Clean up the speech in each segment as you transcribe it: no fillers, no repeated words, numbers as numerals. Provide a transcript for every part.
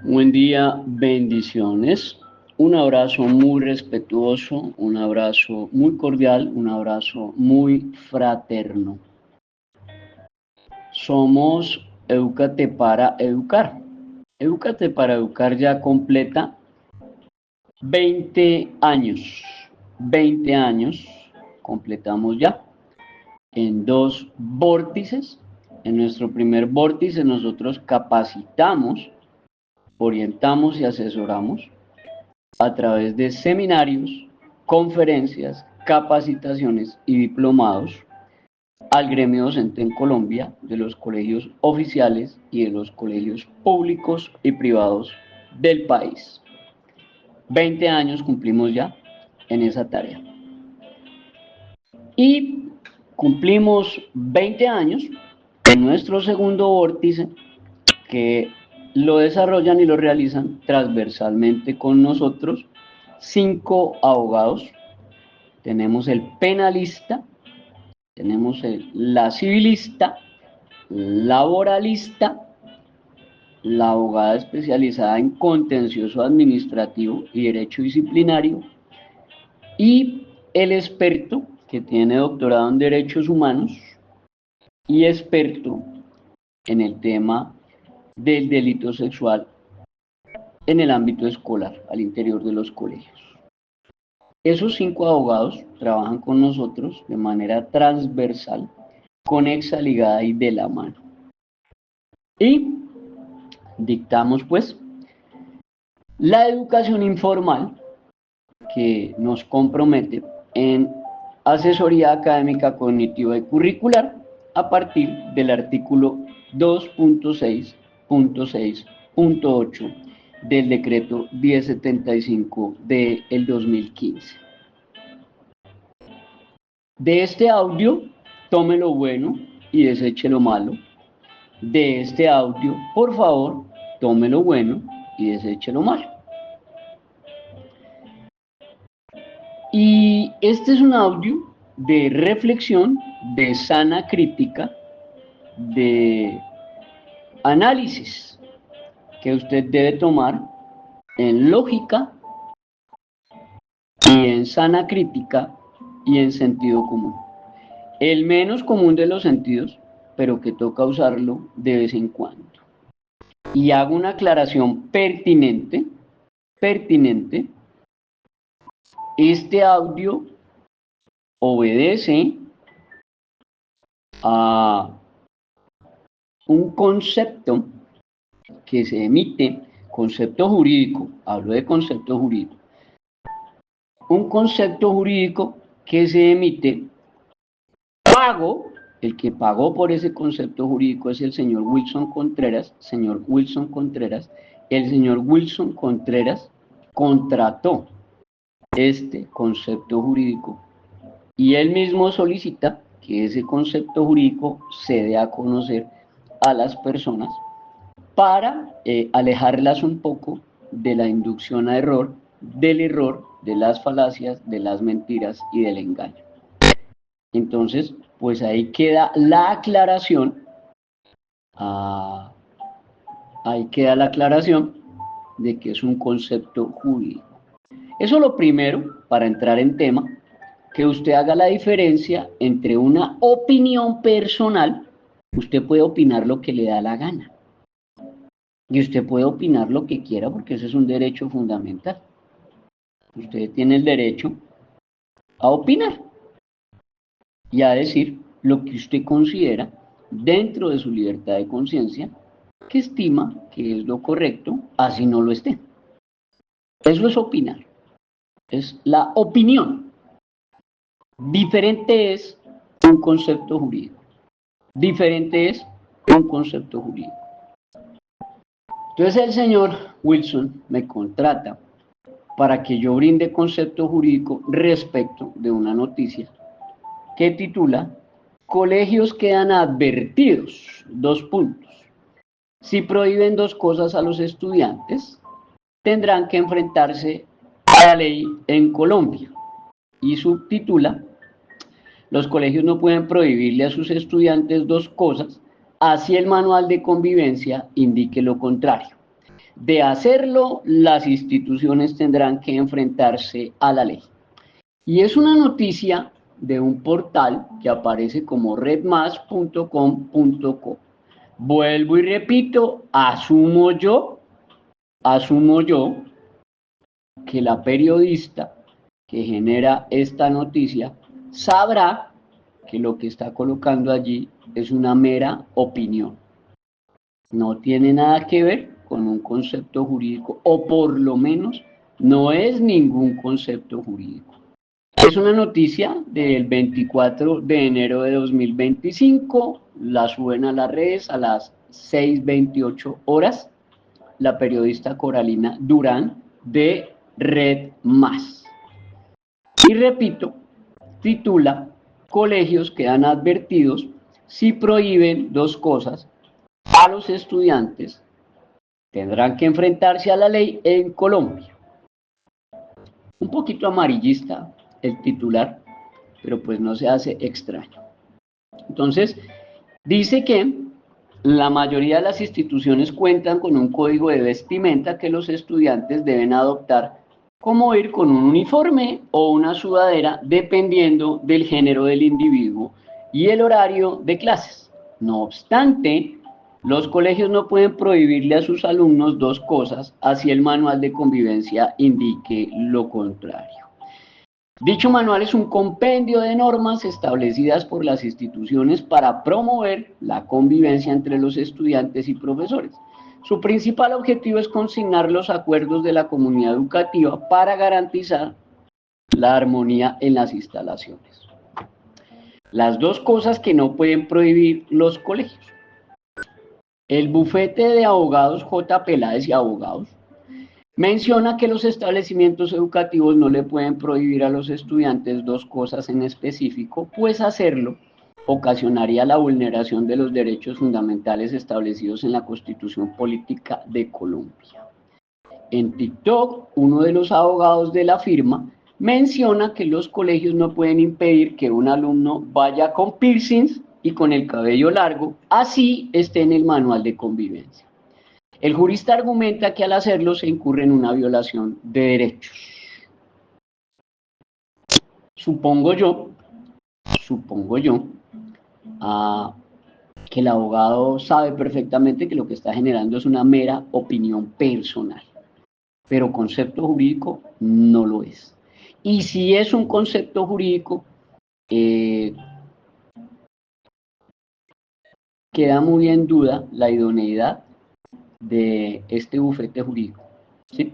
Buen día, bendiciones. Un abrazo muy respetuoso, un abrazo muy cordial, un abrazo muy fraterno. Somos Éducate para Educar. Éducate para Educar ya completa 20 años. 20 años completamos ya en dos vórtices. En nuestro primer vórtice nosotros capacitamos, orientamos y asesoramos a través de seminarios, conferencias, capacitaciones y diplomados al gremio docente en Colombia de los colegios oficiales y de los colegios públicos y privados del país. 20 años cumplimos ya en esa tarea. Y cumplimos 20 años en nuestro segundo vórtice que lo desarrollan y lo realizan transversalmente con nosotros 5 abogados. Tenemos el penalista, tenemos la civilista, laboralista, la abogada especializada en contencioso administrativo y derecho disciplinario y el experto que tiene doctorado en derechos humanos y experto en el tema del delito sexual en el ámbito escolar, al interior de los colegios. Esos 5 abogados trabajan con nosotros de manera transversal, conexa, ligada y de la mano. Y dictamos pues la educación informal que nos compromete en asesoría académica, cognitiva y curricular a partir del artículo 2.6.6.8 del decreto 1075 del 2015. De este audio, tome lo bueno y deseche lo malo. De este audio, por favor, tome lo bueno y deseche lo malo. Y este es un audio de reflexión, de sana crítica, de análisis que usted debe tomar en lógica y en sana crítica y en sentido común. El menos común de los sentidos, pero que toca usarlo de vez en cuando. Y hago una aclaración pertinente. Este audio obedece a un concepto que se emite, concepto jurídico, hablo de concepto jurídico, un concepto jurídico que se emite pago, el que pagó por ese concepto jurídico es el señor Wilson Contreras, el señor Wilson Contreras contrató este concepto jurídico y él mismo solicita que ese concepto jurídico se dé a conocer a las personas para alejarlas un poco de la inducción a error, del error, de las falacias, de las mentiras y del engaño. Entonces, pues ahí queda la aclaración, de que es un concepto jurídico. Eso es lo primero, para entrar en tema, que usted haga la diferencia entre una opinión personal, usted puede opinar lo que le da la gana, y usted puede opinar lo que quiera porque ese es un derecho fundamental. Usted tiene el derecho a opinar y a decir lo que usted considera dentro de su libertad de conciencia que estima que es lo correcto, así no lo esté. Eso es opinar, es la opinión. Diferente es un concepto jurídico. Diferente es un concepto jurídico. Entonces el señor Wilson me contrata para que yo brinde concepto jurídico respecto de una noticia que titula Colegios quedan advertidos, 2 puntos. Si prohíben 2 cosas a los estudiantes, tendrán que enfrentarse a la ley en Colombia. Y subtitula Los colegios no pueden prohibirle a sus estudiantes 2 cosas, así el manual de convivencia indique lo contrario. De hacerlo, las instituciones tendrán que enfrentarse a la ley. Y es una noticia de un portal que aparece como redmas.com.co. Vuelvo y repito, asumo yo que la periodista que genera esta noticia sabrá que lo que está colocando allí es una mera opinión. No tiene nada que ver con un concepto jurídico, o por lo menos no es ningún concepto jurídico. Es una noticia del 24 de enero de 2025, la suben a las redes a las 6:28 horas, la periodista Coralina Durán de Red Más. Y repito, titula Colegios quedan advertidos si prohíben dos cosas a los estudiantes, tendrán que enfrentarse a la ley en Colombia. Un poquito amarillista el titular, pero pues no se hace extraño. Entonces, dice que la mayoría de las instituciones cuentan con un código de vestimenta que los estudiantes deben adoptar, como ir con un uniforme o una sudadera, dependiendo del género del individuo y el horario de clases. No obstante, los colegios no pueden prohibirle a sus alumnos dos cosas, así el manual de convivencia indique lo contrario. Dicho manual es un compendio de normas establecidas por las instituciones para promover la convivencia entre los estudiantes y profesores. Su principal objetivo es consignar los acuerdos de la comunidad educativa para garantizar la armonía en las instalaciones. Las dos cosas que no pueden prohibir los colegios. El bufete de abogados J. Peláez y Abogados menciona que los establecimientos educativos no le pueden prohibir a los estudiantes dos cosas en específico, pues hacerlo ocasionaría la vulneración de los derechos fundamentales establecidos en la Constitución Política de Colombia. En TikTok, uno de los abogados de la firma menciona que los colegios no pueden impedir que un alumno vaya con piercings y con el cabello largo, así esté en el manual de convivencia. El jurista argumenta que al hacerlo se incurre en una violación de derechos. Supongo yo, que el abogado sabe perfectamente que lo que está generando es una mera opinión personal, pero concepto jurídico no lo es. Y si es un concepto jurídico, queda muy en duda la idoneidad de este bufete jurídico, ¿sí?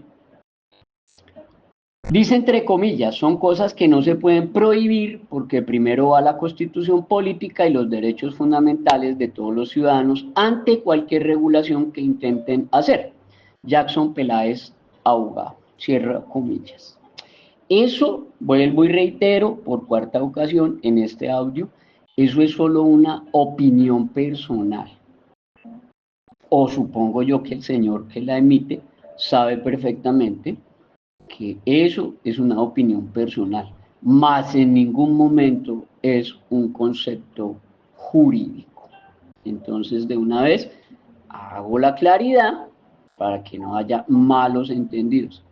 Dice entre comillas, son cosas que no se pueden prohibir porque primero va la Constitución política y los derechos fundamentales de todos los ciudadanos ante cualquier regulación que intenten hacer. Jackson Peláez, abogado, cierra comillas. Eso, vuelvo y reitero por cuarta ocasión en este audio, eso es solo una opinión personal. O supongo yo que el señor que la emite sabe perfectamente que eso es una opinión personal, más en ningún momento es un concepto jurídico. Entonces, de una vez, hago la claridad para que no haya malos entendidos.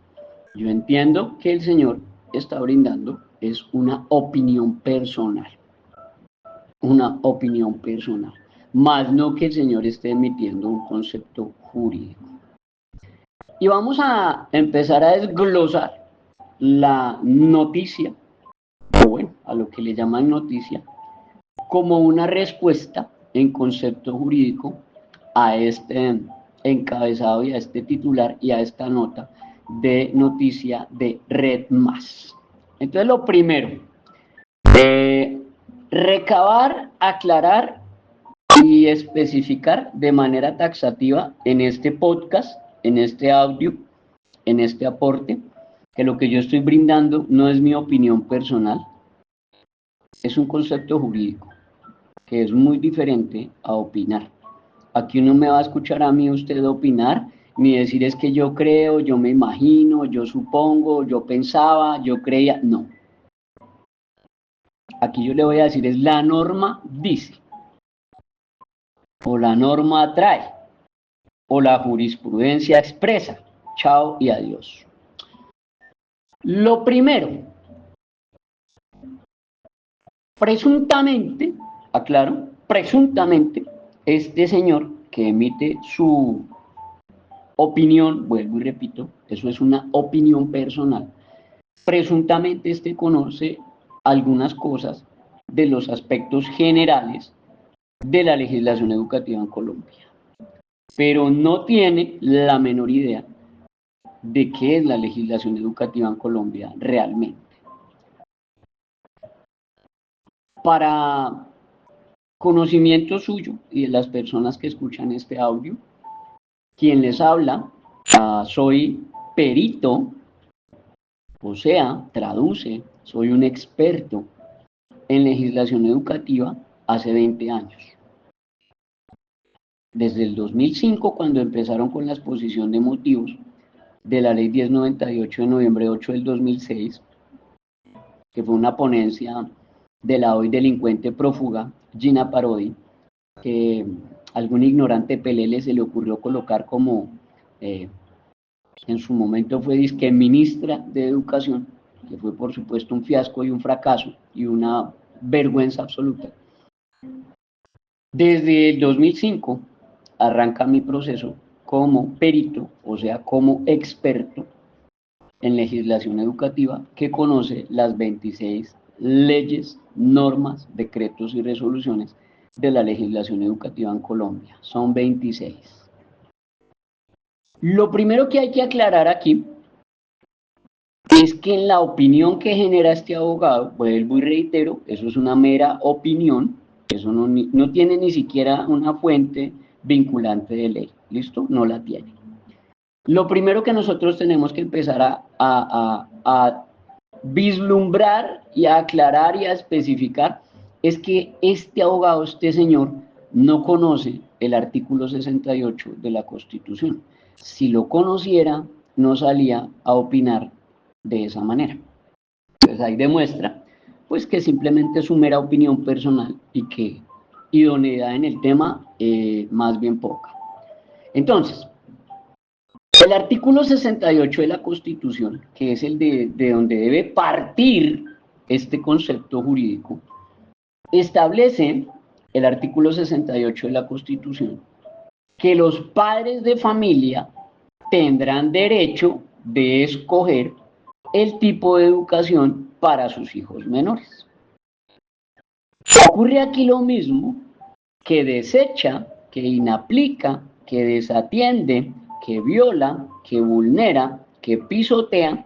Yo entiendo que el señor está brindando es una opinión personal, más no que el señor esté emitiendo un concepto jurídico. Y vamos a empezar a desglosar la noticia, o bueno, a lo que le llaman noticia, como una respuesta en concepto jurídico a este encabezado y a este titular y a esta nota de noticia de Red Más. Entonces, lo primero, recabar, aclarar y especificar de manera taxativa en este podcast, en este audio, en este aporte, que lo que yo estoy brindando no es mi opinión personal, es un concepto jurídico, que es muy diferente a opinar. Aquí uno me va a escuchar a mí usted opinar, ni decir es que yo creo, yo me imagino, yo supongo, yo pensaba, yo creía, no. Aquí yo le voy a decir es la norma dice, o la norma trae. o la jurisprudencia expresa. Chao y adiós. Lo primero, presuntamente, aclaro, presuntamente, este señor que emite su opinión, vuelvo y repito, eso es una opinión personal, presuntamente este conoce algunas cosas de los aspectos generales de la legislación educativa en Colombia, pero no tiene la menor idea de qué es la legislación educativa en Colombia realmente. Para conocimiento suyo y de las personas que escuchan este audio, quien les habla, soy perito, o sea, traduce, soy un experto en legislación educativa hace 20 años. Desde el 2005, cuando empezaron con la exposición de motivos de la Ley 1098 de noviembre 8 del 2006, que fue una ponencia de la hoy delincuente prófuga Gina Parodi, que algún ignorante pelele se le ocurrió colocar como, en su momento fue disque ministra de Educación, que fue por supuesto un fiasco y un fracaso y una vergüenza absoluta. Desde el 2005 arranca mi proceso como perito, o sea, como experto en legislación educativa que conoce las 26 leyes, normas, decretos y resoluciones de la legislación educativa en Colombia. Son 26. Lo primero que hay que aclarar aquí es que en la opinión que genera este abogado, vuelvo y reitero, eso es una mera opinión, eso no tiene ni siquiera una fuente vinculante de ley, ¿listo? No la tiene. Lo primero que nosotros tenemos que empezar a vislumbrar y a aclarar y a especificar es que este abogado, este señor, no conoce el artículo 68 de la Constitución. Si lo conociera, no salía a opinar de esa manera. Entonces ahí demuestra pues que simplemente es su mera opinión personal y que idoneidad en el tema más bien poca. Entonces, el artículo 68 de la Constitución, que es el de donde debe partir este concepto jurídico, establece el artículo 68 de la Constitución que los padres de familia tendrán derecho de escoger el tipo de educación para sus hijos menores. Ocurre aquí lo mismo que desecha, que inaplica, que desatiende, que viola, que vulnera, que pisotea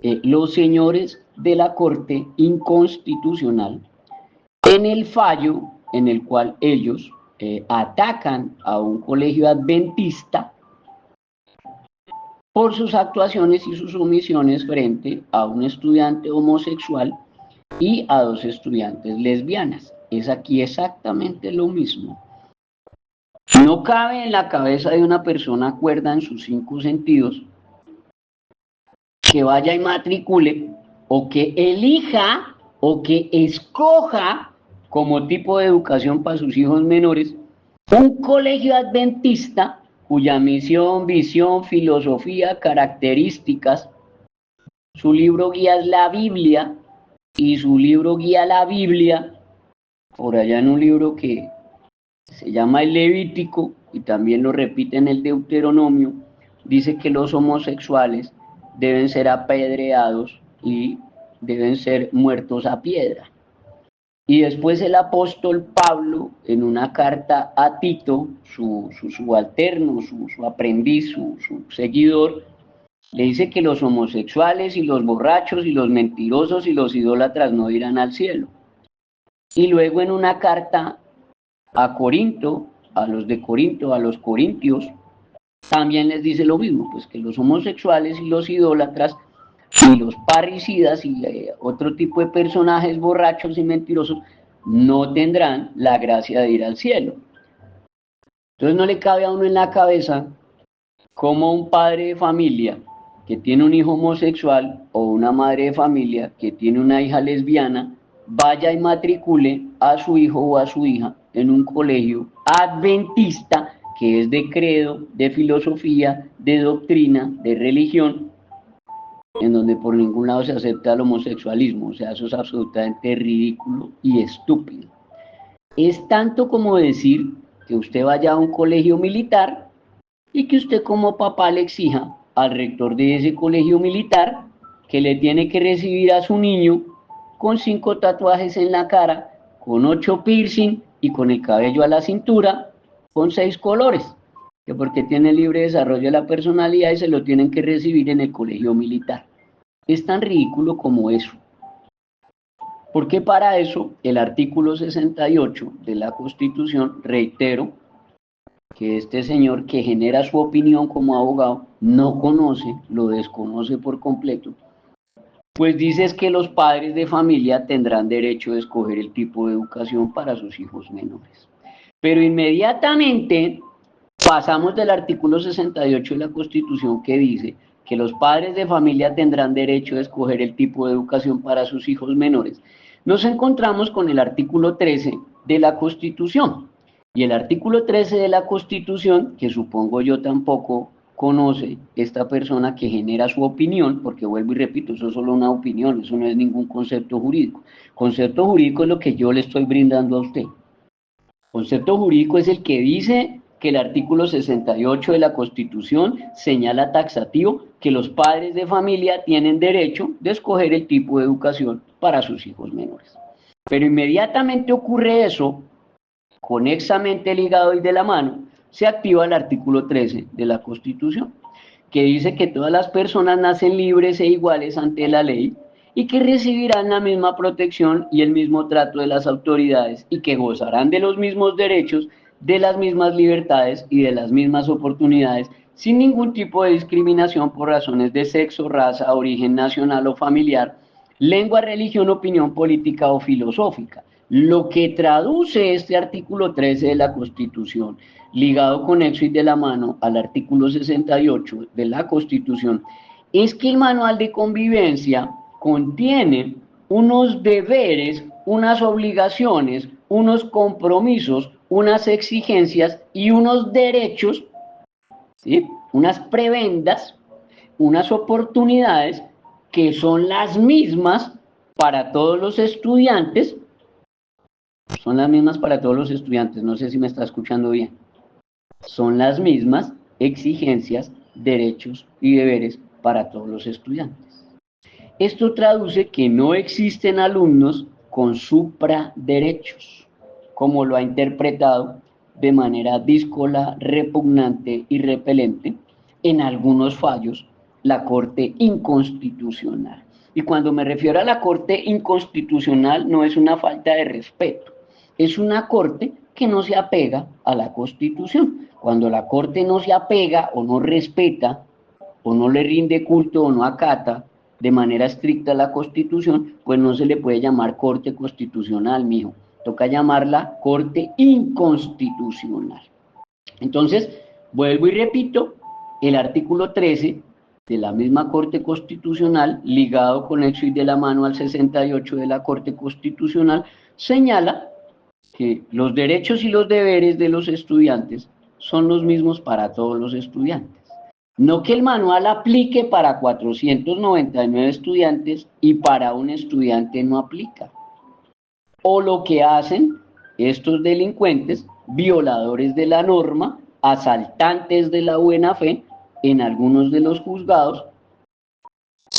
los señores de la Corte Inconstitucional en el fallo en el cual ellos atacan a un colegio adventista por sus actuaciones y sus omisiones frente a un estudiante homosexual y a 2 estudiantes lesbianas. Es aquí exactamente lo mismo. No cabe en la cabeza de una persona cuerda en sus 5 sentidos que vaya y matricule o que elija o que escoja como tipo de educación para sus hijos menores un colegio adventista cuya misión, visión, filosofía, características, su libro guía es la Biblia y su libro guía la Biblia, por allá en un libro que se llama el Levítico y también lo repite en el Deuteronomio, dice que los homosexuales deben ser apedreados y deben ser muertos a piedra. Y después el apóstol Pablo, en una carta a Tito, su subalterno, su aprendiz, su seguidor, le dice que los homosexuales y los borrachos y los mentirosos y los idólatras no irán al cielo. Y luego en una carta a Corinto, a los de Corinto, a los corintios, también les dice lo mismo, pues que los homosexuales y los idólatras y los parricidas y otro tipo de personajes borrachos y mentirosos no tendrán la gracia de ir al cielo. Entonces no le cabe a uno en la cabeza cómo un padre de familia que tiene un hijo homosexual o una madre de familia que tiene una hija lesbiana vaya y matricule a su hijo o a su hija en un colegio adventista que es de credo, de filosofía, de doctrina, de religión, en donde por ningún lado se acepta el homosexualismo. O sea, eso es absolutamente ridículo y estúpido. Es tanto como decir que usted vaya a un colegio militar y que usted como papá le exija al rector de ese colegio militar que le tiene que recibir a su niño con 5 tatuajes en la cara, con 8 piercing y con el cabello a la cintura, con 6 colores, que porque tiene libre desarrollo de la personalidad y se lo tienen que recibir en el colegio militar. Es tan ridículo como eso. Porque para eso el artículo 68 de la Constitución, reitero, que este señor que genera su opinión como abogado no conoce, lo desconoce por completo, pues dice es que los padres de familia tendrán derecho de escoger el tipo de educación para sus hijos menores. Pero inmediatamente pasamos del artículo 68 de la Constitución que dice que los padres de familia tendrán derecho de escoger el tipo de educación para sus hijos menores. Nos encontramos con el artículo 13 de la Constitución. Y el artículo 13 de la Constitución, que supongo yo tampoco conoce esta persona que genera su opinión, porque vuelvo y repito, eso es solo una opinión, eso no es ningún concepto jurídico. Concepto jurídico es lo que yo le estoy brindando a usted. Concepto jurídico es el que dice que el artículo 68 de la Constitución señala taxativo que los padres de familia tienen derecho de escoger el tipo de educación para sus hijos menores. Pero inmediatamente ocurre eso, conexamente ligado y de la mano, se activa el artículo 13 de la Constitución, que dice que todas las personas nacen libres e iguales ante la ley y que recibirán la misma protección y el mismo trato de las autoridades y que gozarán de los mismos derechos, de las mismas libertades y de las mismas oportunidades sin ningún tipo de discriminación por razones de sexo, raza, origen nacional o familiar, lengua, religión, opinión política o filosófica. Lo que traduce este artículo 13 de la Constitución, ligado conexo y de la mano al artículo 68 de la Constitución, es que el manual de convivencia contiene unos deberes, unas obligaciones, unos compromisos, unas exigencias y unos derechos, ¿sí? Unas prebendas, unas oportunidades que son las mismas para todos los estudiantes, son las mismas para todos los estudiantes, no sé si me está escuchando bien, son las mismas exigencias, derechos y deberes para todos los estudiantes. Esto traduce que no existen alumnos con supraderechos, como lo ha interpretado de manera díscola, repugnante y repelente en algunos fallos la Corte Inconstitucional. Y cuando me refiero a la Corte Inconstitucional no es una falta de respeto, es una Corte que no se apega a la Constitución. Cuando la Corte no se apega o no respeta o no le rinde culto o no acata de manera estricta la Constitución, pues no se le puede llamar Corte Constitucional, mijo. Toca llamarla Corte Inconstitucional. Entonces, vuelvo y repito, el artículo 13 de la misma Corte Constitucional, ligado conexo y de la mano al 68 de la Corte Constitucional, señala que los derechos y los deberes de los estudiantes son los mismos para todos los estudiantes. No que el manual aplique para 499 estudiantes y para un estudiante no aplica. O lo que hacen estos delincuentes, violadores de la norma, asaltantes de la buena fe, en algunos de los juzgados,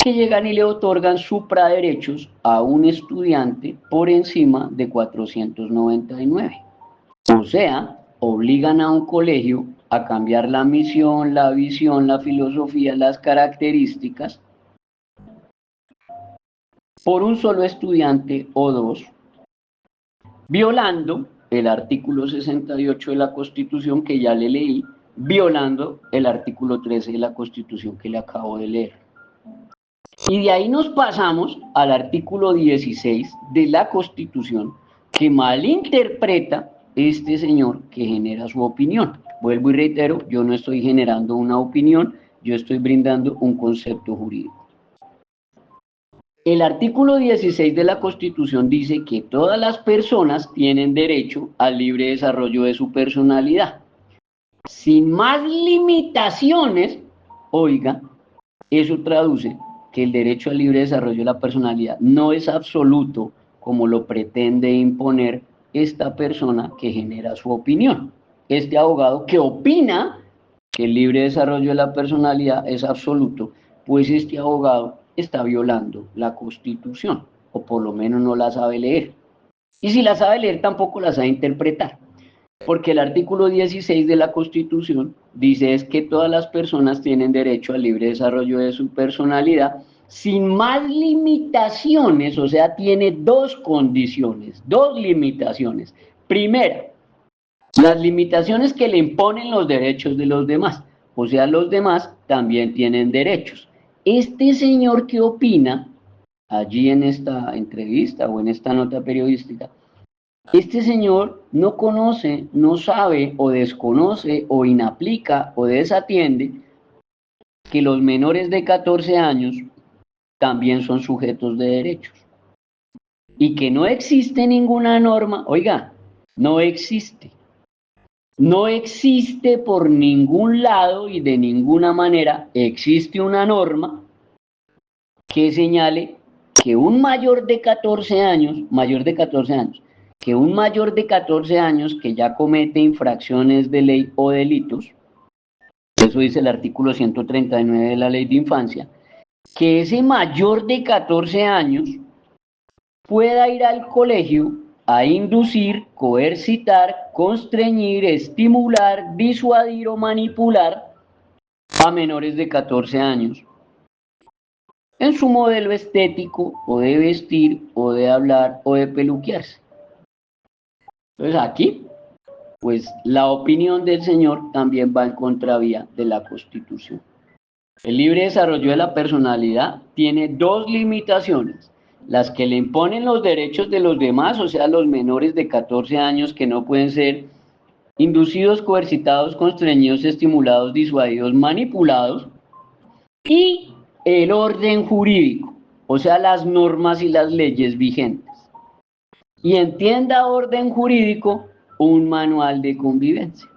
que llegan y le otorgan supraderechos a un estudiante por encima de 499. O sea, obligan a un colegio a cambiar la misión, la visión, la filosofía, las características por un solo estudiante o dos, violando el artículo 68 de la Constitución que ya le leí, violando el artículo 13 de la Constitución que le acabo de leer. Y de ahí nos pasamos al artículo 16 de la Constitución que malinterpreta este señor que genera su opinión. Vuelvo y reitero, yo no estoy generando una opinión, yo estoy brindando un concepto jurídico. El artículo 16 de la Constitución dice que todas las personas tienen derecho al libre desarrollo de su personalidad. sin más limitaciones, oiga, eso traduce que el derecho al libre desarrollo de la personalidad no es absoluto como lo pretende imponer esta persona que genera su opinión. Este abogado que opina que el libre desarrollo de la personalidad es absoluto, pues este abogado está violando la Constitución, o por lo menos no la sabe leer. Y si la sabe leer, tampoco la sabe interpretar. Porque el artículo 16 de la Constitución dice es que todas las personas tienen derecho al libre desarrollo de su personalidad sin más limitaciones, o sea, tiene dos condiciones, dos limitaciones. Primera, las limitaciones que le imponen los derechos de los demás, o sea, los demás también tienen derechos. Este señor que opina allí en esta entrevista o en esta nota periodística, este señor no conoce, no sabe o desconoce o inaplica o desatiende que los menores de 14 años también son sujetos de derechos y que no existe ninguna norma, oiga, no existe. No existe por ningún lado y de ninguna manera existe una norma que señale que un mayor de 14 años, que un mayor de 14 años que ya comete infracciones de ley o delitos, eso dice el artículo 139 de la ley de infancia, que ese mayor de 14 años pueda ir al colegio a inducir, coercitar, constreñir, estimular, disuadir o manipular a menores de 14 años en su modelo estético o de vestir o de hablar o de peluquearse. Entonces aquí, pues la opinión del señor también va en contravía de la Constitución. El libre desarrollo de la personalidad tiene dos limitaciones, las que le imponen los derechos de los demás, o sea, los menores de 14 años que no pueden ser inducidos, coercitados, constreñidos, estimulados, disuadidos, manipulados, y el orden jurídico, o sea, las normas y las leyes vigentes. Y entienda orden jurídico un manual de convivencia.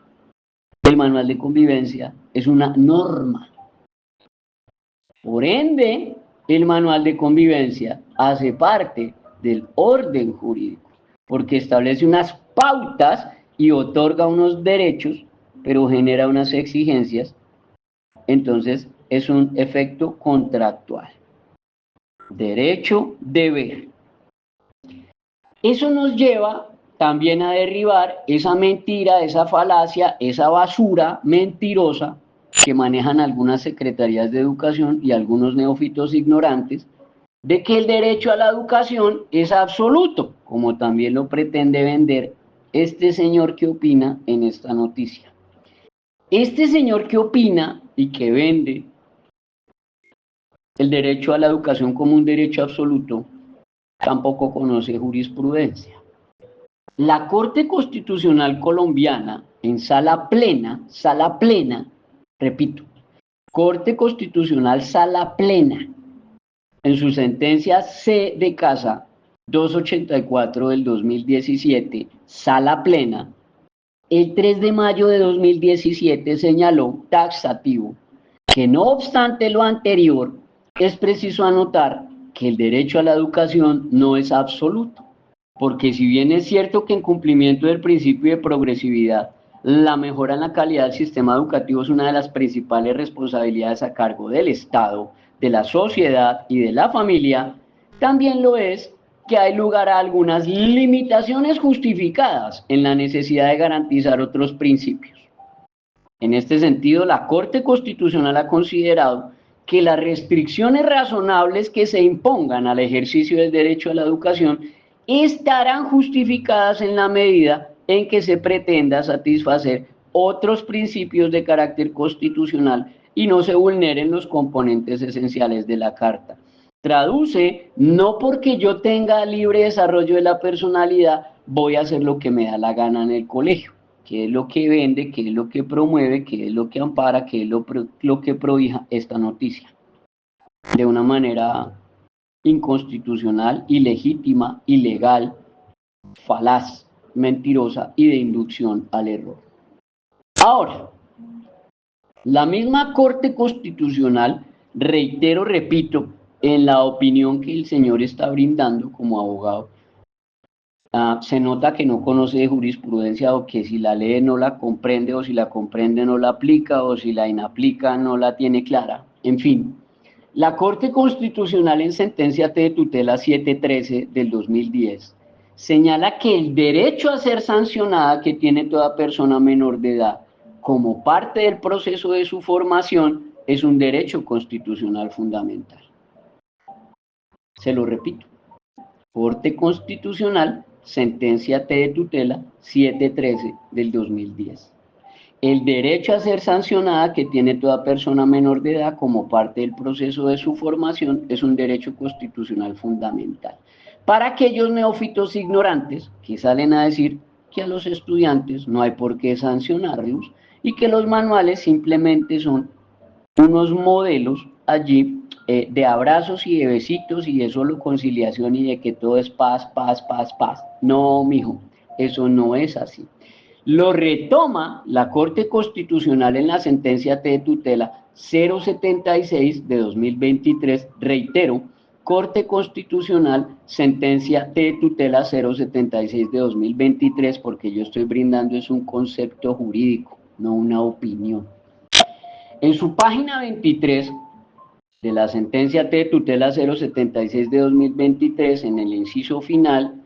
El manual de convivencia es una norma. Por ende, el manual de convivencia hace parte del orden jurídico, porque establece unas pautas y otorga unos derechos, pero genera unas exigencias. Entonces, es un efecto contractual. Derecho, deber. Eso nos lleva también a derribar esa mentira, esa falacia, esa basura mentirosa que manejan algunas secretarías de educación y algunos neófitos ignorantes, de que el derecho a la educación es absoluto, como también lo pretende vender este señor que opina en esta noticia. Este señor que opina y que vende el derecho a la educación como un derecho absoluto, tampoco conoce jurisprudencia. La Corte Constitucional Colombiana, en sala plena, repito, Corte Constitucional sala plena, en su sentencia C de casa 284 del 2017, sala plena, el 3 de mayo de 2017 señaló taxativo que no obstante lo anterior, es preciso anotar que el derecho a la educación no es absoluto, porque si bien es cierto que en cumplimiento del principio de progresividad, la mejora en la calidad del sistema educativo es una de las principales responsabilidades a cargo del Estado, de la sociedad y de la familia, también lo es que hay lugar a algunas limitaciones justificadas en la necesidad de garantizar otros principios. En este sentido, la Corte Constitucional ha considerado que las restricciones razonables que se impongan al ejercicio del derecho a la educación estarán justificadas en la medida en que se pretenda satisfacer otros principios de carácter constitucional y no se vulneren los componentes esenciales de la Carta. Traduce, no porque yo tenga libre desarrollo de la personalidad, voy a hacer lo que me da la gana en el colegio, qué es lo que vende, qué es lo que promueve, qué es lo que ampara, qué es lo que prohija esta noticia. De una manera inconstitucional, ilegítima, ilegal, falaz, mentirosa y de inducción al error. Ahora, La misma Corte Constitucional, reitero, repito, en la opinión que el señor está brindando como abogado, se nota que no conoce de jurisprudencia o que si la lee no la comprende o si la comprende no la aplica o si la inaplica no la tiene clara. En fin, la Corte Constitucional en sentencia T de tutela 713 del 2010 señala que el derecho a ser sancionada que tiene toda persona menor de edad como parte del proceso de su formación es un derecho constitucional fundamental. Se lo repito. Corte Constitucional, sentencia T de tutela 713 del 2010. El derecho a ser sancionada que tiene toda persona menor de edad como parte del proceso de su formación es un derecho constitucional fundamental. Para aquellos neófitos ignorantes que salen a decir que a los estudiantes no hay por qué sancionarlos y que los manuales simplemente son unos modelos allí de abrazos y de besitos y de solo conciliación y de que todo es paz, paz, paz, paz. No, mijo, eso no es así. Lo retoma la Corte Constitucional en la sentencia T de tutela 076 de 2023, reitero, Corte Constitucional, sentencia T de tutela 076 de 2023, porque yo estoy brindando es un concepto jurídico, no una opinión. En su página 23 de la sentencia T de tutela 076 de 2023, en el inciso final,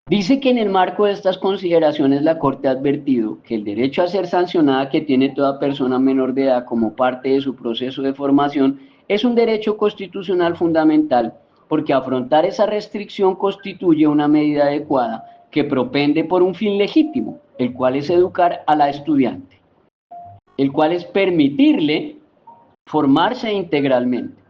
dice que en el marco de estas consideraciones la Corte ha advertido que el derecho a ser sancionada que tiene toda persona menor de edad como parte de su proceso de formación es un derecho constitucional fundamental porque afrontar esa restricción constituye una medida adecuada que propende por un fin legítimo, el cual es educar a la estudiante, el cual es permitirle formarse integralmente,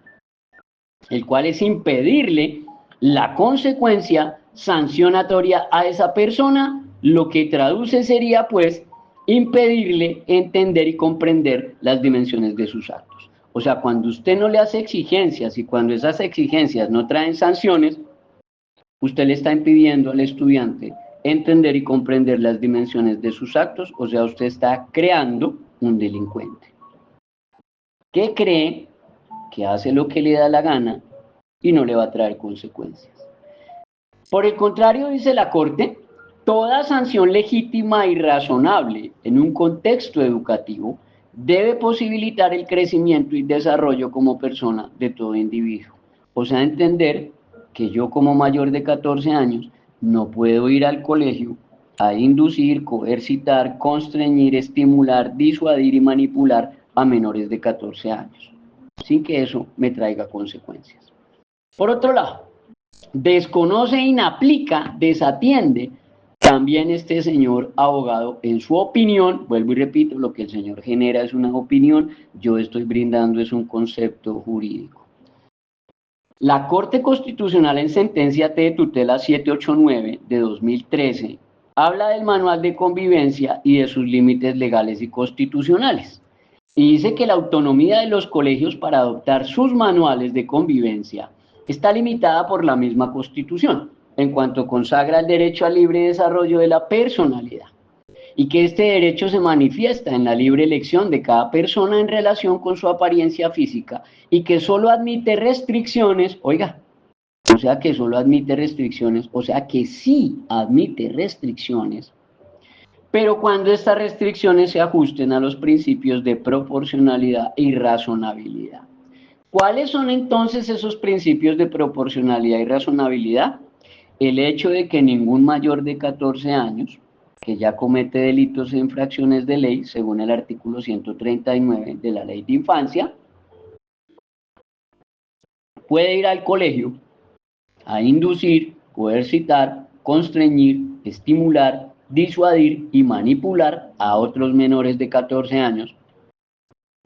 el cual es impedirle la consecuencia sancionatoria a esa persona, lo que traduce sería pues impedirle entender y comprender las dimensiones de sus actos. O sea, cuando usted no le hace exigencias y cuando esas exigencias no traen sanciones, usted le está impidiendo al estudiante entender y comprender las dimensiones de sus actos, o sea, usted está creando un delincuente que cree que hace lo que le da la gana y no le va a traer consecuencias. Por el contrario, dice la Corte, toda sanción legítima y razonable en un contexto educativo debe posibilitar el crecimiento y desarrollo como persona de todo individuo. O sea, entender que yo como mayor de 14 años no puedo ir al colegio a inducir, coercitar, constreñir, estimular, disuadir y manipular a menores de 14 años, sin que eso me traiga consecuencias. Por otro lado, desconoce, inaplica, desatiende también este señor abogado en su opinión, vuelvo y repito, lo que el señor genera es una opinión, yo estoy brindando es un concepto jurídico. La Corte Constitucional en sentencia T de tutela 789 de 2013 habla del manual de convivencia y de sus límites legales y constitucionales. Y dice que la autonomía de los colegios para adoptar sus manuales de convivencia está limitada por la misma Constitución, en cuanto consagra el derecho al libre desarrollo de la personalidad, y que este derecho se manifiesta en la libre elección de cada persona en relación con su apariencia física y que solo admite restricciones, oiga, o sea que solo admite restricciones, o sea que sí admite restricciones, pero cuando estas restricciones se ajusten a los principios de proporcionalidad y razonabilidad. ¿Cuáles son entonces esos principios de proporcionalidad y razonabilidad? El hecho de que ningún mayor de 14 años que ya comete delitos e infracciones de ley, según el artículo 139 de la Ley de Infancia, puede ir al colegio a inducir, coercitar, constreñir, estimular, disuadir y manipular a otros menores de 14 años,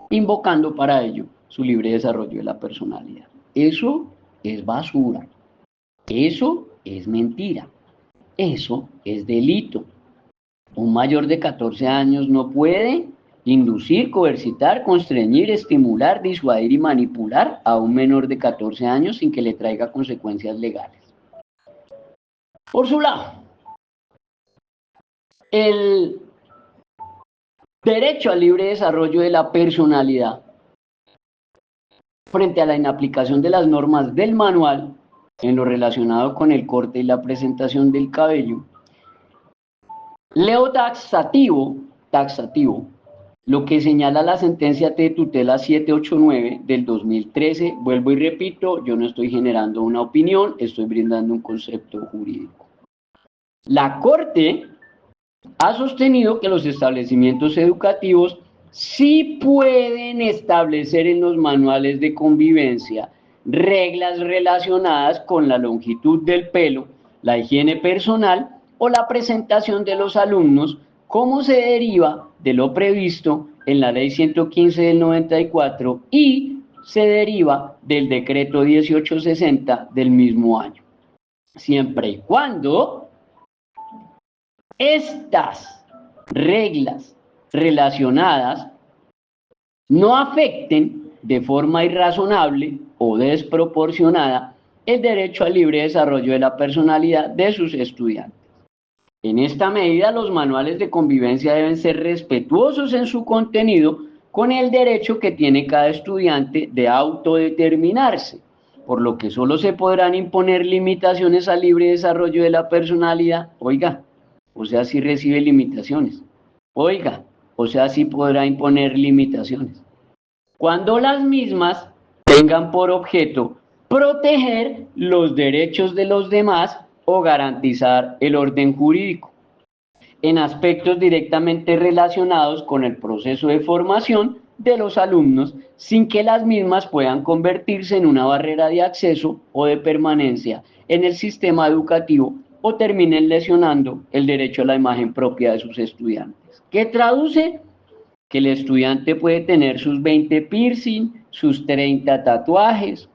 invocando para ello su libre desarrollo de la personalidad. Eso es basura, eso es mentira, eso es delito. Un mayor de 14 años no puede inducir, coercitar, constreñir, estimular, disuadir y manipular a un menor de 14 años sin que le traiga consecuencias legales. Por su lado, el Derecho al libre desarrollo de la personalidad frente a la inaplicación de las normas del manual en lo relacionado con el corte y la presentación del cabello. Leo taxativo, lo que señala la sentencia de tutela 789 del 2013. Vuelvo y repito, yo no estoy generando una opinión, estoy brindando un concepto jurídico. La Corte ha sostenido que los establecimientos educativos sí pueden establecer en los manuales de convivencia reglas relacionadas con la longitud del pelo, la higiene personal o la presentación de los alumnos, como se deriva de lo previsto en la Ley 115 del 94 y se deriva del Decreto 1860 del mismo año, siempre y cuando estas reglas relacionadas no afecten de forma irrazonable o desproporcionada el derecho al libre desarrollo de la personalidad de sus estudiantes. En esta medida, los manuales de convivencia deben ser respetuosos en su contenido con el derecho que tiene cada estudiante de autodeterminarse, por lo que solo se podrán imponer limitaciones al libre desarrollo de la personalidad. Oiga, o sea, sí recibe limitaciones. Oiga, o sea, sí podrá imponer limitaciones. Cuando las mismas tengan por objeto proteger los derechos de los demás o garantizar el orden jurídico en aspectos directamente relacionados con el proceso de formación de los alumnos, sin que las mismas puedan convertirse en una barrera de acceso o de permanencia en el sistema educativo o terminen lesionando el derecho a la imagen propia de sus estudiantes. ¿Qué traduce? Que el estudiante puede tener sus 20 piercing, sus 30 tatuajes,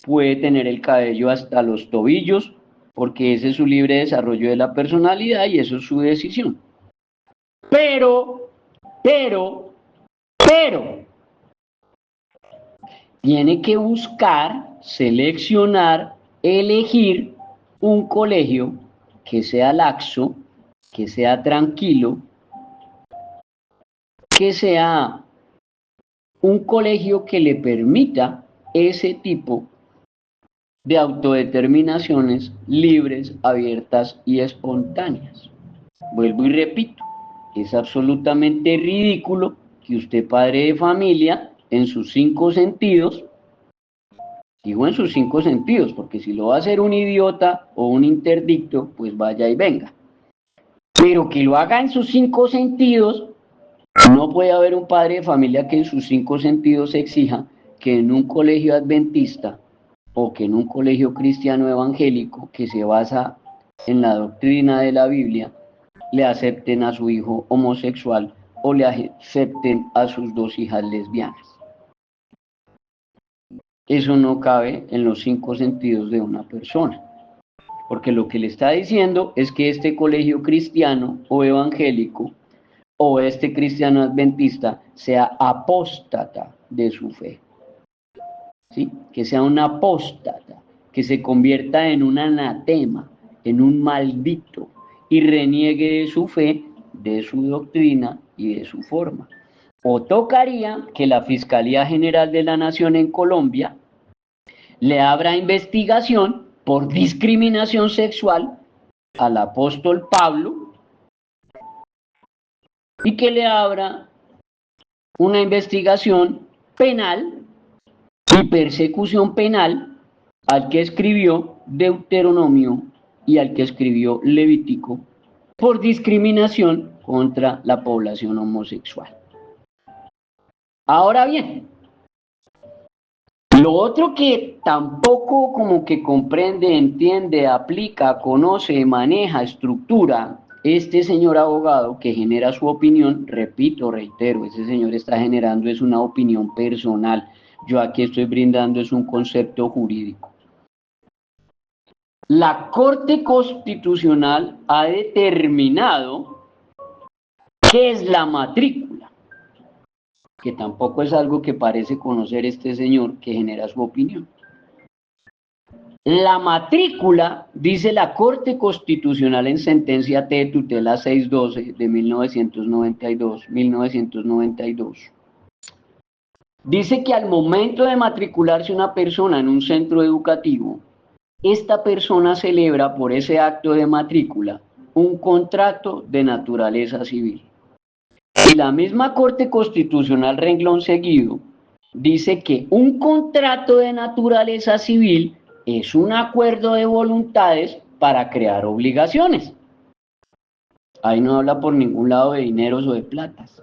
puede tener el cabello hasta los tobillos, porque ese es su libre desarrollo de la personalidad y eso es su decisión. Pero, pero, tiene que buscar, seleccionar, elegir un colegio que sea laxo, que sea tranquilo, que sea un colegio que le permita ese tipo de autodeterminaciones libres, abiertas y espontáneas. Vuelvo y repito, es absolutamente ridículo que usted, padre de familia, en sus 5 sentidos, digo en sus 5 sentidos, porque si lo va a hacer un idiota o un interdicto, pues vaya y venga. Pero que lo haga en sus 5 sentidos, no puede haber un padre de familia que en sus 5 sentidos exija que en un colegio adventista o que en un colegio cristiano evangélico que se basa en la doctrina de la Biblia, le acepten a su hijo homosexual o le acepten a sus 2 hijas lesbianas. Eso no cabe en los 5 sentidos de una persona, porque lo que le está diciendo es que este colegio cristiano o evangélico o este cristiano adventista sea apóstata de su fe, ¿sí? Que sea un apóstata, que se convierta en un anatema, en un maldito, y reniegue de su fe, de su doctrina y de su forma. O tocaría que la Fiscalía General de la Nación en Colombia le abra investigación por discriminación sexual al apóstol Pablo y que le abra una investigación penal y persecución penal al que escribió Deuteronomio y al que escribió Levítico por discriminación contra la población homosexual. Ahora bien, lo otro que tampoco como que comprende, entiende, aplica, conoce, maneja, estructura, este señor abogado que genera su opinión, repito, reitero, ese señor está generando es una opinión personal. Yo aquí estoy brindando es un concepto jurídico. La Corte Constitucional ha determinado qué es la matrícula, que tampoco es algo que parece conocer este señor que genera su opinión. La matrícula, dice la Corte Constitucional en sentencia T de tutela 612 de 1992, dice que al momento de matricularse una persona en un centro educativo, esta persona celebra por ese acto de matrícula un contrato de naturaleza civil. Y la misma Corte Constitucional, renglón seguido, dice que un contrato de naturaleza civil es un acuerdo de voluntades para crear obligaciones. Ahí no habla por ningún lado de dineros o de platas.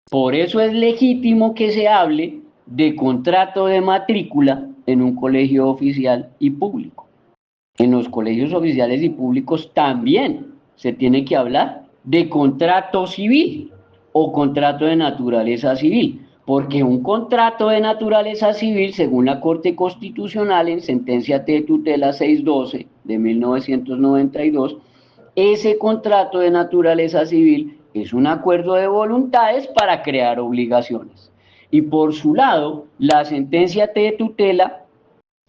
Por eso es legítimo que se hable de contrato de matrícula en un colegio oficial y público. En los colegios oficiales y públicos también se tiene que hablar de contrato civil o contrato de naturaleza civil, porque un contrato de naturaleza civil, según la Corte Constitucional en sentencia T de tutela 612 de 1992, ese contrato de naturaleza civil es un acuerdo de voluntades para crear obligaciones. Y por su lado, la sentencia T de tutela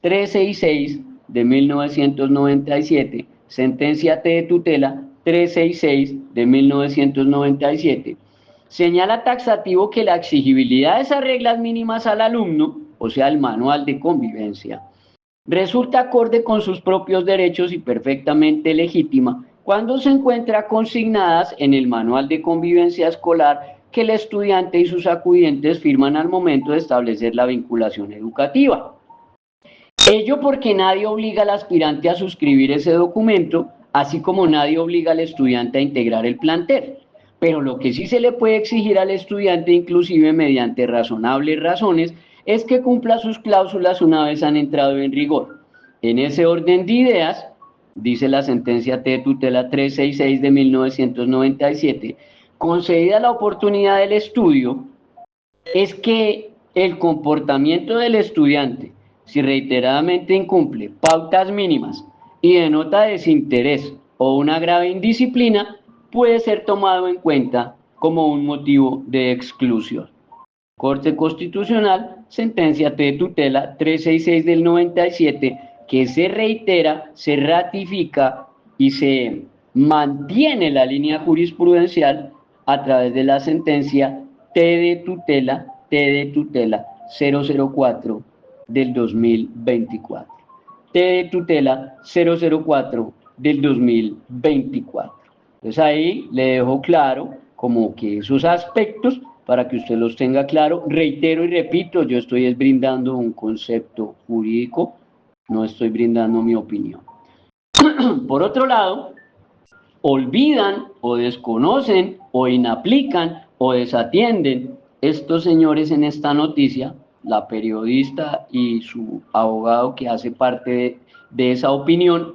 366 de 1997, sentencia T de tutela 366 de 1997, señala taxativo que la exigibilidad de esas reglas mínimas al alumno, o sea, el manual de convivencia, resulta acorde con sus propios derechos y perfectamente legítima cuando se encuentra consignadas en el manual de convivencia escolar que el estudiante y sus acudientes firman al momento de establecer la vinculación educativa. Ello porque nadie obliga al aspirante a suscribir ese documento, así como nadie obliga al estudiante a integrar el plantel. Pero lo que sí se le puede exigir al estudiante, inclusive mediante razonables razones, es que cumpla sus cláusulas una vez han entrado en rigor. En ese orden de ideas, dice la sentencia T de tutela 366 de 1997, concedida la oportunidad del estudio, es que el comportamiento del estudiante, si reiteradamente incumple pautas mínimas y denota desinterés o una grave indisciplina, puede ser tomado en cuenta como un motivo de exclusión. Corte Constitucional, sentencia T de tutela 366 del 97, que se reitera, se ratifica y se mantiene la línea jurisprudencial a través de la sentencia T de tutela 004 del 2024. T de tutela 004 del 2024. Entonces ahí le dejo claro como que esos aspectos para que usted los tenga claro. Reitero y repito, yo estoy brindando un concepto jurídico, no estoy brindando mi opinión. Por otro lado, olvidan o desconocen o inaplican o desatienden estos señores en esta noticia, la periodista y su abogado que hace parte de esa opinión,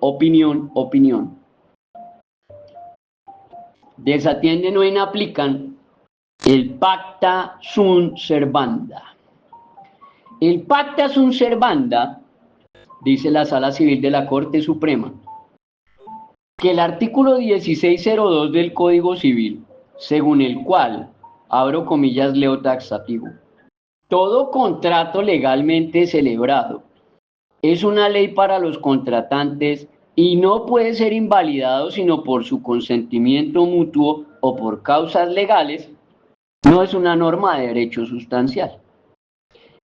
desatienden o inaplican el pacta sunt servanda. El pacta sunt servanda, dice la Sala Civil de la Corte Suprema, que el artículo 1602 del Código Civil, según el cual, abro comillas, leo taxativo, todo contrato legalmente celebrado es una ley para los contratantes y no puede ser invalidado sino por su consentimiento mutuo o por causas legales, no es una norma de derecho sustancial.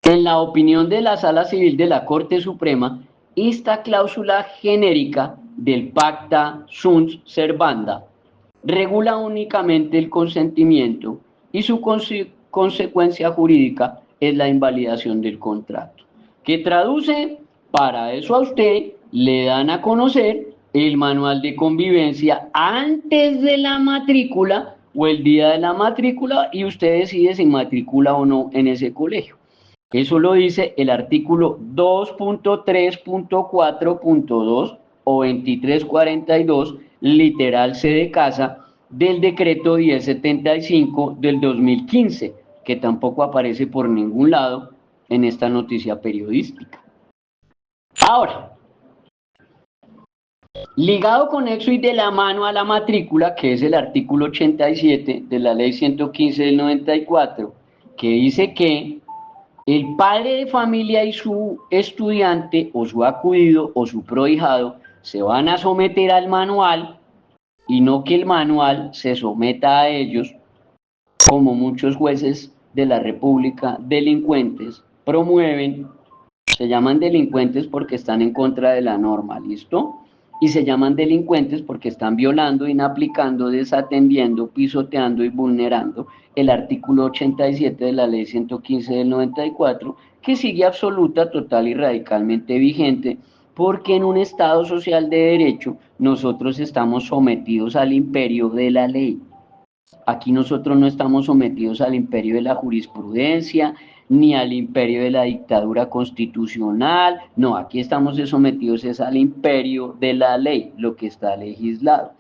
En la opinión de la Sala Civil de la Corte Suprema, esta cláusula genérica del pacta sunt servanda regula únicamente el consentimiento y su consecuencia jurídica es la invalidación del contrato, que traduce, para eso a usted le dan a conocer el manual de convivencia antes de la matrícula o el día de la matrícula y usted decide si matricula o no en ese colegio. Eso lo dice el artículo 2.3.4.2 o 2342, literal C de casa, del decreto 1075 del 2015, que tampoco aparece por ningún lado en esta noticia periodística. Ahora, ligado con eso y de la mano a la matrícula, que es el artículo 87 de la ley 115 del 94, que dice que El padre de familia y su estudiante o su acudido o su prohijado se van a someter al manual y no que el manual se someta a ellos, como muchos jueces de la República, delincuentes, promueven. Se llaman delincuentes porque están en contra de la norma, ¿listo? Y se llaman delincuentes porque están violando, inaplicando, desatendiendo, pisoteando y vulnerando el artículo 87 de la ley 115 del 94, que sigue absoluta, total y radicalmente vigente, porque en un Estado social de derecho nosotros estamos sometidos al imperio de la ley. Aquí nosotros no estamos sometidos al imperio de la jurisprudencia, ni al imperio de la dictadura constitucional, no, aquí estamos sometidos es al imperio de la ley, lo que está legislado.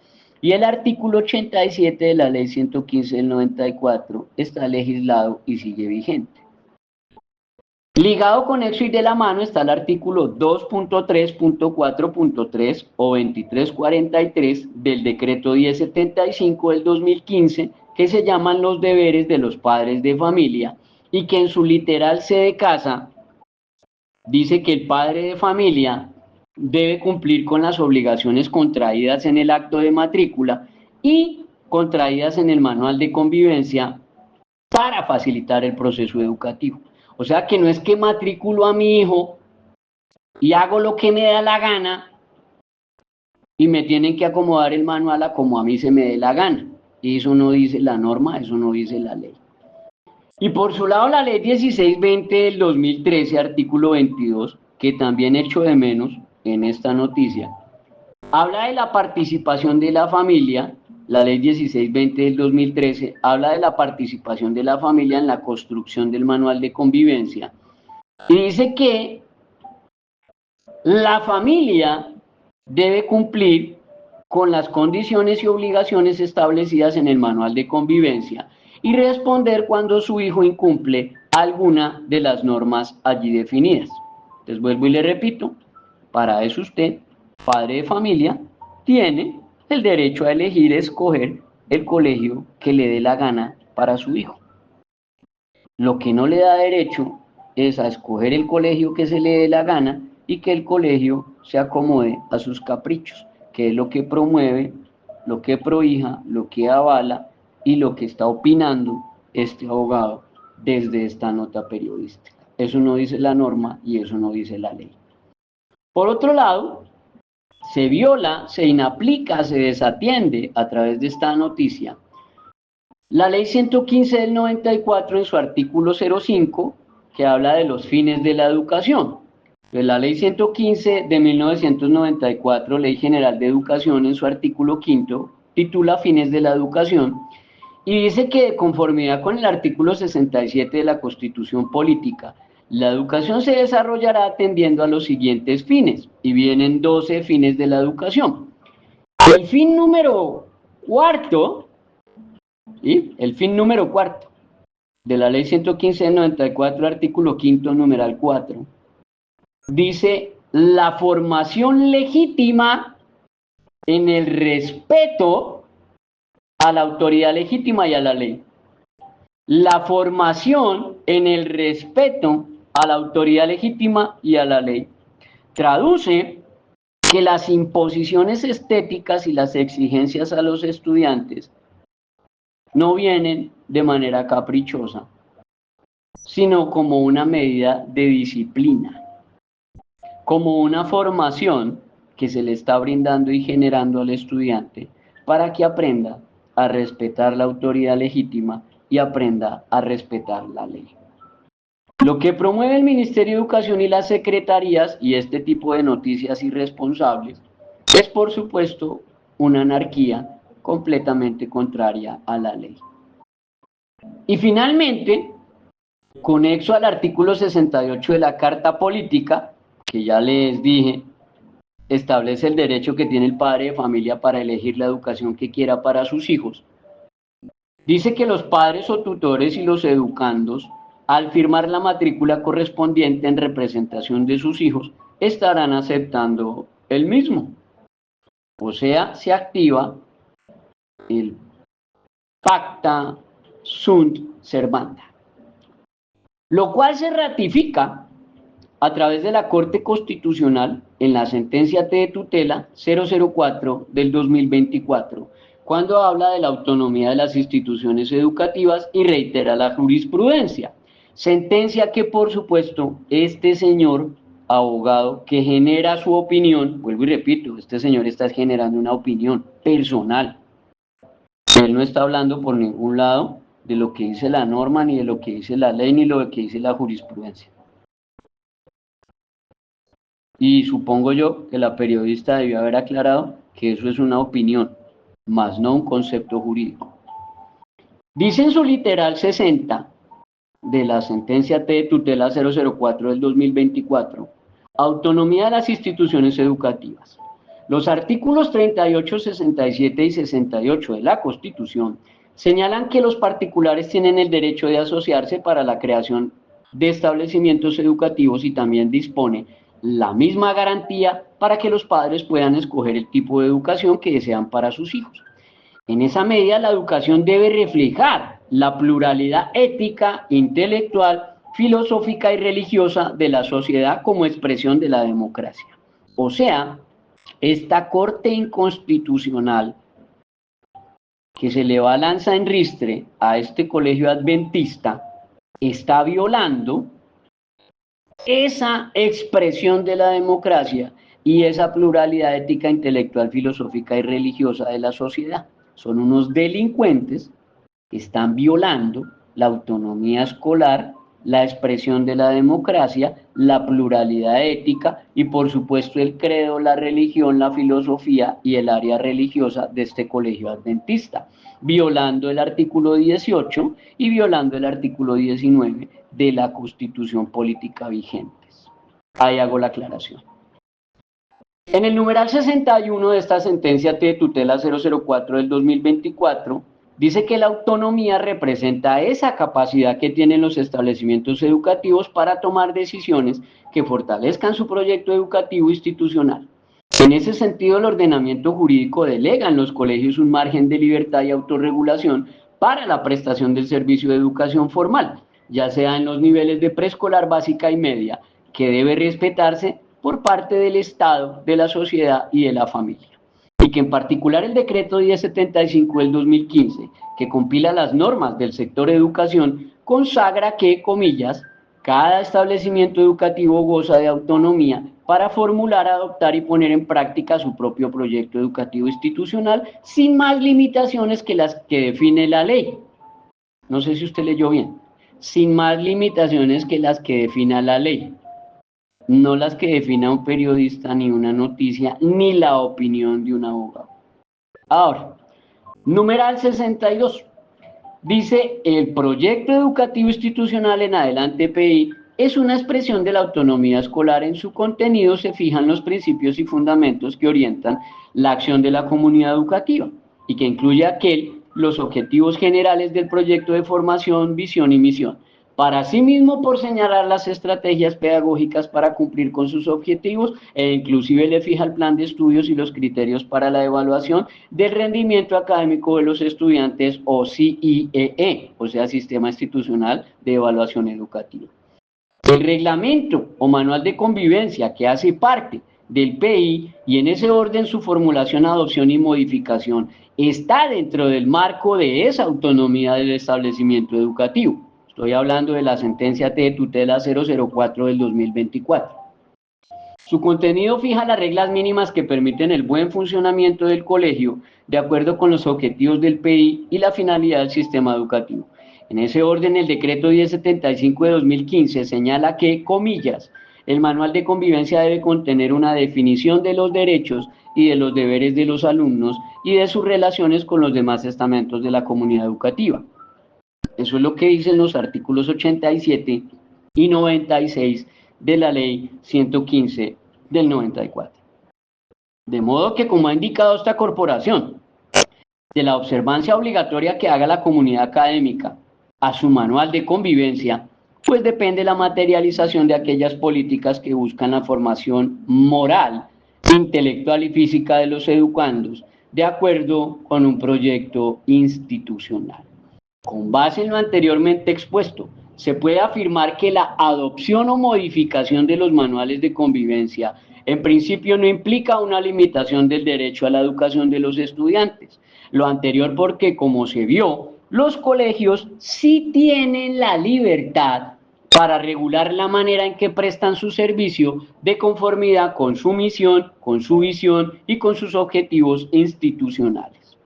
Y el artículo 87 de la ley 115 del 94 está legislado y sigue vigente. Ligado con eso y de la mano está el artículo 2.3.4.3 o 2343 del decreto 1075 del 2015, que se llaman los deberes de los padres de familia y que en su literal C de casa dice que el padre de familia debe cumplir con las obligaciones contraídas en el acto de matrícula y contraídas en el manual de convivencia para facilitar el proceso educativo. O sea que no es que matriculo a mi hijo y hago lo que me da la gana y me tienen que acomodar el manual a como a mí se me dé la gana. Y eso no dice la norma, eso no dice la ley. Y por su lado la ley 1620 del 2013, artículo 22, que también echo de menos en esta noticia, habla de la participación de la familia. La ley 1620 del 2013 habla de la participación de la familia en la construcción del manual de convivencia y dice que la familia debe cumplir con las condiciones y obligaciones establecidas en el manual de convivencia y responder cuando su hijo incumple alguna de las normas allí definidas. Entonces vuelvo y le repito, para eso usted, padre de familia, tiene el derecho a elegir, escoger el colegio que le dé la gana para su hijo. Lo que no le da derecho es a escoger el colegio que se le dé la gana y que el colegio se acomode a sus caprichos, que es lo que promueve, lo que prohija, lo que avala y lo que está opinando este abogado desde esta nota periodística. Eso no dice la norma y eso no dice la ley. Por otro lado, se viola, se inaplica, se desatiende a través de esta noticia la ley 115 del 94 en su artículo 05, que habla de los fines de la educación. Pues la ley 115 de 1994, Ley General de Educación, en su artículo 5, titula Fines de la Educación y dice que de conformidad con el artículo 67 de la Constitución Política, la educación se desarrollará atendiendo a los siguientes fines, y vienen 12 fines de la educación. El fin número cuarto, ¿sí? El fin número cuarto de la ley 115 del 94, artículo quinto, numeral 4, dice la formación legítima en el respeto a la autoridad legítima y a la ley. La formación en el respeto a la autoridad legítima y a la ley. Traduce que las imposiciones estéticas y las exigencias a los estudiantes no vienen de manera caprichosa, sino como una medida de disciplina, como una formación que se le está brindando y generando al estudiante para que aprenda a respetar la autoridad legítima y aprenda a respetar la ley. Lo que promueve el Ministerio de Educación y las secretarías y este tipo de noticias irresponsables es, por supuesto, una anarquía completamente contraria a la ley. Y finalmente, conexo al artículo 68 de la Carta Política, que ya les dije, establece el derecho que tiene el padre de familia para elegir la educación que quiera para sus hijos. Dice que los padres o tutores y los educandos, al firmar la matrícula correspondiente en representación de sus hijos, estarán aceptando el mismo. O sea, se activa el pacta sunt servanda. lo cual se ratifica a través de la Corte Constitucional en la sentencia T de tutela 004 del 2024, cuando habla de la autonomía de las instituciones educativas y reitera la jurisprudencia. Sentencia que, por supuesto, este señor abogado que genera su opinión, vuelvo y repito, este señor está generando una opinión personal. Él no está hablando por ningún lado de lo que dice la norma, ni de lo que dice la ley, ni de lo que dice la jurisprudencia. Y supongo yo que la periodista debió haber aclarado que eso es una opinión, más no un concepto jurídico. Dice en su literal 60 de la sentencia T de tutela 004 del 2024, autonomía de las instituciones educativas. Los artículos 38, 67 y 68 de la Constitución señalan que los particulares tienen el derecho de asociarse para la creación de establecimientos educativos y también dispone la misma garantía para que los padres puedan escoger el tipo de educación que desean para sus hijos. En esa medida, la educación debe reflejar la pluralidad ética, intelectual, filosófica y religiosa de la sociedad como expresión de la democracia. O sea, esta Corte Inconstitucional que se le balanza en ristre a este colegio adventista está violando esa expresión de la democracia y esa pluralidad ética, intelectual, filosófica y religiosa de la sociedad. Son unos delincuentes que están violando la autonomía escolar, la expresión de la democracia, la pluralidad ética y por supuesto el credo, la religión, la filosofía y el área religiosa de este colegio adventista, violando el artículo 18 y violando el artículo 19 de la Constitución política vigentes. Ahí hago la aclaración. En el numeral 61 de esta sentencia T de tutela 004 del 2024, dice que la autonomía representa esa capacidad que tienen los establecimientos educativos para tomar decisiones que fortalezcan su proyecto educativo institucional. En ese sentido, el ordenamiento jurídico delega en los colegios un margen de libertad y autorregulación para la prestación del servicio de educación formal, ya sea en los niveles de preescolar, básica y media, que debe respetarse por parte del Estado, de la sociedad y de la familia. Y que en particular el decreto 1075 del 2015, que compila las normas del sector educación, consagra que, comillas, cada establecimiento educativo goza de autonomía para formular, adoptar y poner en práctica su propio proyecto educativo institucional sin más limitaciones que las que define la ley. No sé si usted leyó bien. Sin más limitaciones que las que defina la ley. No las que defina un periodista, ni una noticia, ni la opinión de un abogado. Ahora, numeral 62. Dice, el proyecto educativo institucional en adelante PI es una expresión de la autonomía escolar. En su contenido se fijan los principios y fundamentos que orientan la acción de la comunidad educativa y que incluye los objetivos generales del proyecto de formación, visión y misión. Para sí mismo por señalar las estrategias pedagógicas para cumplir con sus objetivos e inclusive le fija el plan de estudios y los criterios para la evaluación del rendimiento académico de los estudiantes o CIEE, o sea, Sistema Institucional de Evaluación Educativa. El reglamento o manual de convivencia que hace parte del PI y en ese orden su formulación, adopción y modificación está dentro del marco de esa autonomía del establecimiento educativo. Estoy hablando de la sentencia T de tutela 004 del 2024. Su contenido fija las reglas mínimas que permiten el buen funcionamiento del colegio de acuerdo con los objetivos del PI y la finalidad del sistema educativo. En ese orden, el decreto 1075 de 2015 señala que, comillas, el manual de convivencia debe contener una definición de los derechos y de los deberes de los alumnos y de sus relaciones con los demás estamentos de la comunidad educativa. Eso es lo que dicen los artículos 87 y 96 de la ley 115 del 94. De modo que, como ha indicado esta corporación, de la observancia obligatoria que haga la comunidad académica a su manual de convivencia, pues depende la materialización de aquellas políticas que buscan la formación moral, intelectual y física de los educandos, de acuerdo con un proyecto institucional. Con base en lo anteriormente expuesto, se puede afirmar que la adopción o modificación de los manuales de convivencia en principio no implica una limitación del derecho a la educación de los estudiantes. Lo anterior porque, como se vio, los colegios sí tienen la libertad para regular la manera en que prestan su servicio de conformidad con su misión, con su visión y con sus objetivos institucionales.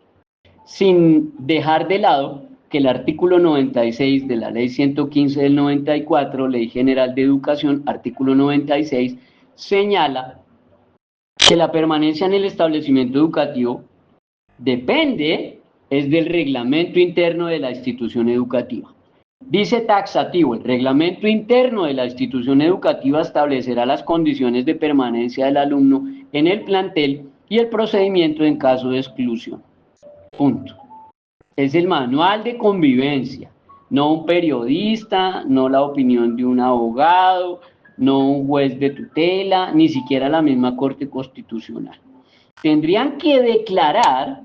Sin dejar de lado que el artículo 96 de la Ley 115 del 94, Ley General de Educación, artículo 96, señala que la permanencia en el establecimiento educativo depende es del reglamento interno de la institución educativa. Dice taxativo, el reglamento interno de la institución educativa establecerá las condiciones de permanencia del alumno en el plantel y el procedimiento en caso de exclusión. Punto. Es el manual de convivencia, no un periodista, no la opinión de un abogado, no un juez de tutela, ni siquiera la misma Corte Constitucional. Tendrían que declarar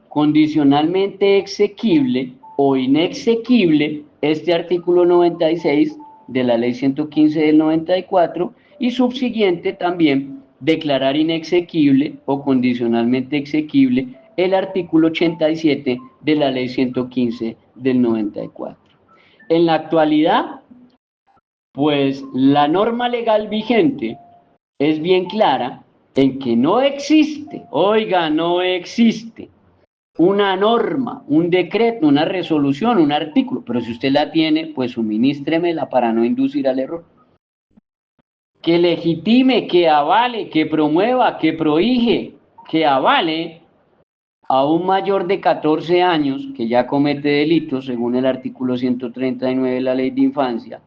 condicionalmente exequible o inexequible este artículo 96 de la Ley 115 del 94 y subsiguiente también declarar inexequible o condicionalmente exequible el artículo 87 de la Ley 115 del 94. En la actualidad, pues la norma legal vigente es bien clara en que no existe, oiga, no existe una norma, un decreto, una resolución, un artículo, pero si usted la tiene, pues suministremela para no inducir al error. Que legitime, que avale, que promueva, que prohíje, que avale a un mayor de 14 años que ya comete delitos, según el artículo 139 de la Ley de Infancia,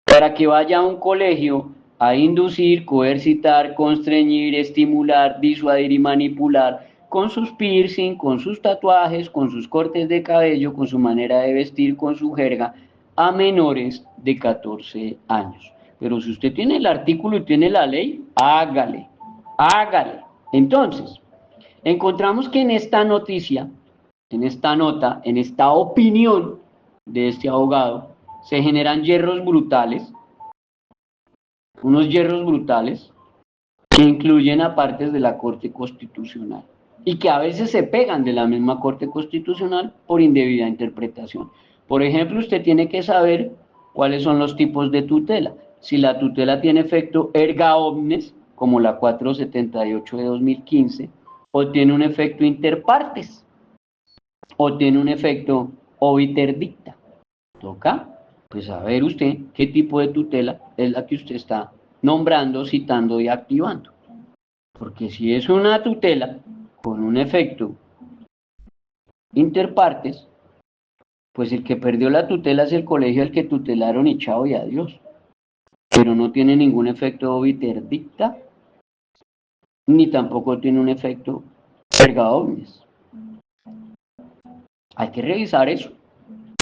para que vaya a un colegio a inducir, coercitar, constreñir, estimular, disuadir y manipular con sus piercing, con sus tatuajes, con sus cortes de cabello, con su manera de vestir, con su jerga, a menores de 14 años. Pero si usted tiene el artículo y tiene la ley, hágale, hágale. Entonces, encontramos que en esta noticia, en esta nota, en esta opinión de este abogado, se generan hierros brutales, unos hierros brutales que incluyen a partes de la Corte Constitucional y que a veces se pegan de la misma Corte Constitucional por indebida interpretación. Por ejemplo, usted tiene que saber cuáles son los tipos de tutela. Si la tutela tiene efecto erga omnes, como la 478 de 2015, o tiene un efecto inter partes, o tiene un efecto obiter dicta. ¿Toca? Pues a ver usted qué tipo de tutela es la que usted está nombrando, citando y activando. Porque si es una tutela con un efecto interpartes, pues el que perdió la tutela es el colegio al que tutelaron y chao y adiós. Pero no tiene ningún efecto obiter dicta, ni tampoco tiene un efecto erga omnes. Hay que revisar eso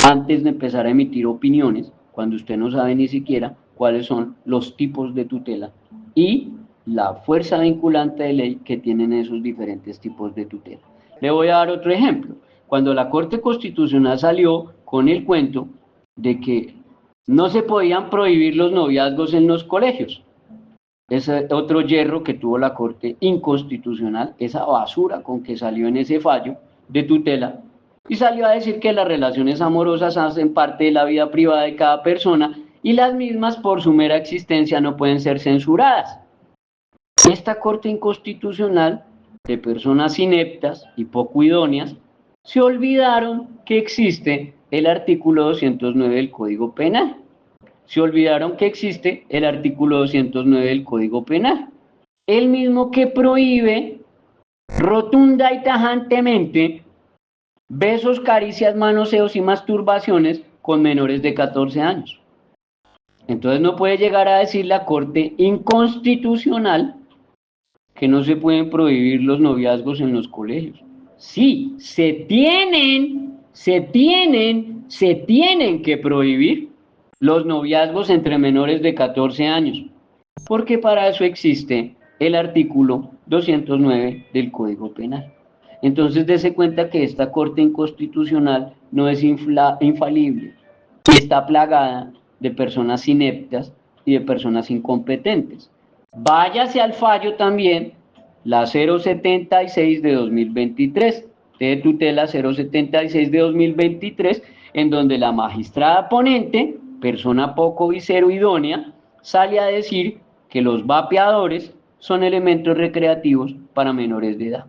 antes de empezar a emitir opiniones, cuando usted no sabe ni siquiera cuáles son los tipos de tutela y la fuerza vinculante de ley que tienen esos diferentes tipos de tutela. Le voy a dar otro ejemplo. Cuando la Corte Constitucional salió con el cuento de que no se podían prohibir los noviazgos en los colegios, ese otro hierro que tuvo la Corte Inconstitucional, esa basura con que salió en ese fallo de tutela, y salió a decir que las relaciones amorosas hacen parte de la vida privada de cada persona y las mismas por su mera existencia no pueden ser censuradas. Esta Corte Inconstitucional, de personas ineptas y poco idóneas, se olvidaron que existe el artículo 209 del Código Penal. Se olvidaron que existe el artículo 209 del Código Penal, el mismo que prohíbe rotunda y tajantemente besos, caricias, manoseos y masturbaciones con menores de 14 años. Entonces no puede llegar a decir la Corte Inconstitucional que no se pueden prohibir los noviazgos en los colegios. Sí, se tienen que prohibir los noviazgos entre menores de 14 años, porque para eso existe el artículo 209 del Código Penal. Entonces dése cuenta que esta Corte Inconstitucional no es infalible, está plagada de personas ineptas y de personas incompetentes. Váyase al fallo también, la 076 de 2023, de tutela 076 de 2023, en donde la magistrada ponente, persona poco visero idónea, sale a decir que los vapeadores son elementos recreativos para menores de edad.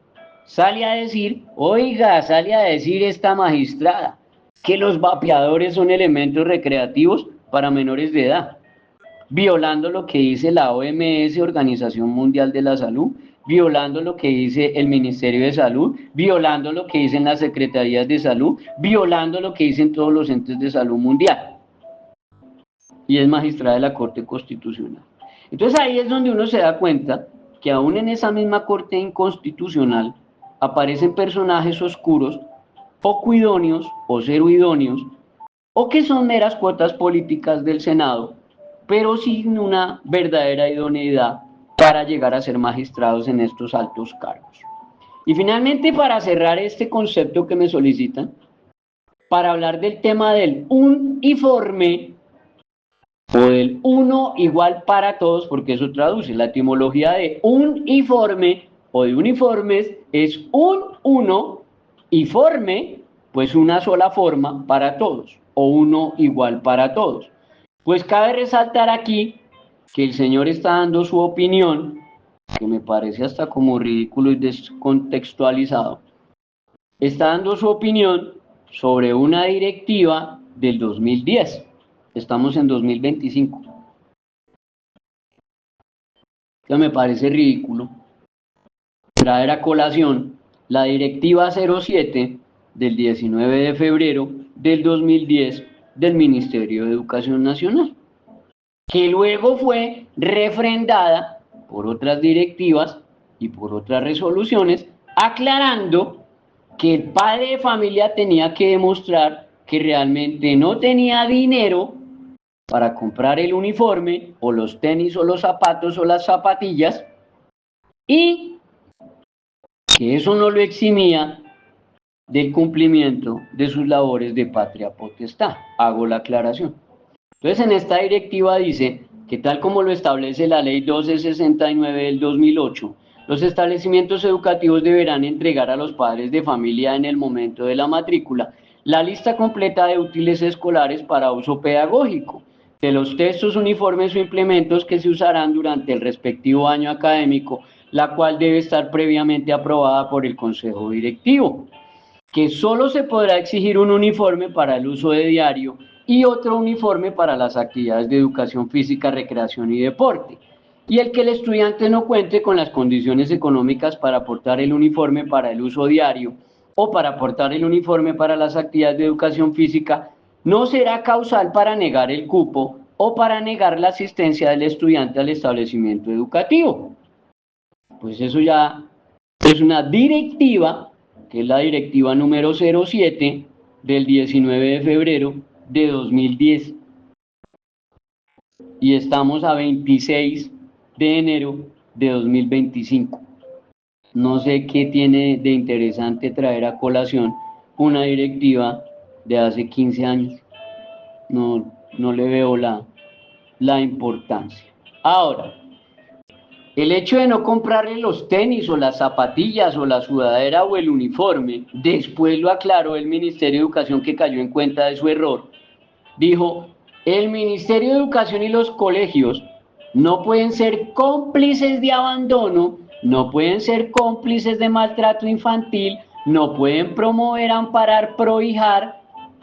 Sale a decir, oiga, sale a decir esta magistrada, que los vapeadores son elementos recreativos para menores de edad, violando lo que dice la OMS, Organización Mundial de la Salud, violando lo que dice el Ministerio de Salud, violando lo que dicen las Secretarías de Salud, violando lo que dicen todos los entes de salud mundial. Y es magistrada de la Corte Constitucional. Entonces ahí es donde uno se da cuenta que aún en esa misma Corte Inconstitucional aparecen personajes oscuros, poco idóneos o cero idóneos, o que son meras cuotas políticas del Senado, pero sin una verdadera idoneidad para llegar a ser magistrados en estos altos cargos. Y finalmente, para cerrar este concepto que me solicitan, para hablar del tema del uniforme o del uno igual para todos, porque eso traduce la etimología de uniforme o de uniformes es un uno y forme, pues una sola forma para todos, o uno igual para todos. Pues cabe resaltar aquí que el señor está dando su opinión, que me parece hasta como ridículo y descontextualizado, está dando su opinión sobre una directiva del 2010. Estamos en 2025. Que me parece ridículo traer a colación la directiva 07 del 19 de febrero del 2010 del Ministerio de Educación Nacional, que luego fue refrendada por otras directivas y por otras resoluciones, aclarando que el padre de familia tenía que demostrar que realmente no tenía dinero para comprar el uniforme o los tenis o los zapatos o las zapatillas, y que eso no lo eximía del cumplimiento de sus labores de patria potestad. Hago la aclaración. Entonces, en esta directiva dice que, tal como lo establece la Ley 1269 del 2008, los establecimientos educativos deberán entregar a los padres de familia en el momento de la matrícula la lista completa de útiles escolares para uso pedagógico, de los textos, uniformes o implementos que se usarán durante el respectivo año académico, la cual debe estar previamente aprobada por el Consejo Directivo, que solo se podrá exigir un uniforme para el uso de diario y otro uniforme para las actividades de educación física, recreación y deporte, y el que el estudiante no cuente con las condiciones económicas para aportar el uniforme para el uso diario o para aportar el uniforme para las actividades de educación física no será causal para negar el cupo o para negar la asistencia del estudiante al establecimiento educativo. Pues eso ya es una directiva, que es la directiva número 07 del 19 de febrero de 2010. Y estamos a 26 de enero de 2025. No sé qué tiene de interesante traer a colación una directiva de hace 15 años. No le veo la importancia. Ahora, el hecho de no comprarle los tenis o las zapatillas o la sudadera o el uniforme, después lo aclaró el Ministerio de Educación, que cayó en cuenta de su error. Dijo, el Ministerio de Educación y los colegios no pueden ser cómplices de abandono, no pueden ser cómplices de maltrato infantil, no pueden promover, amparar, prohijar,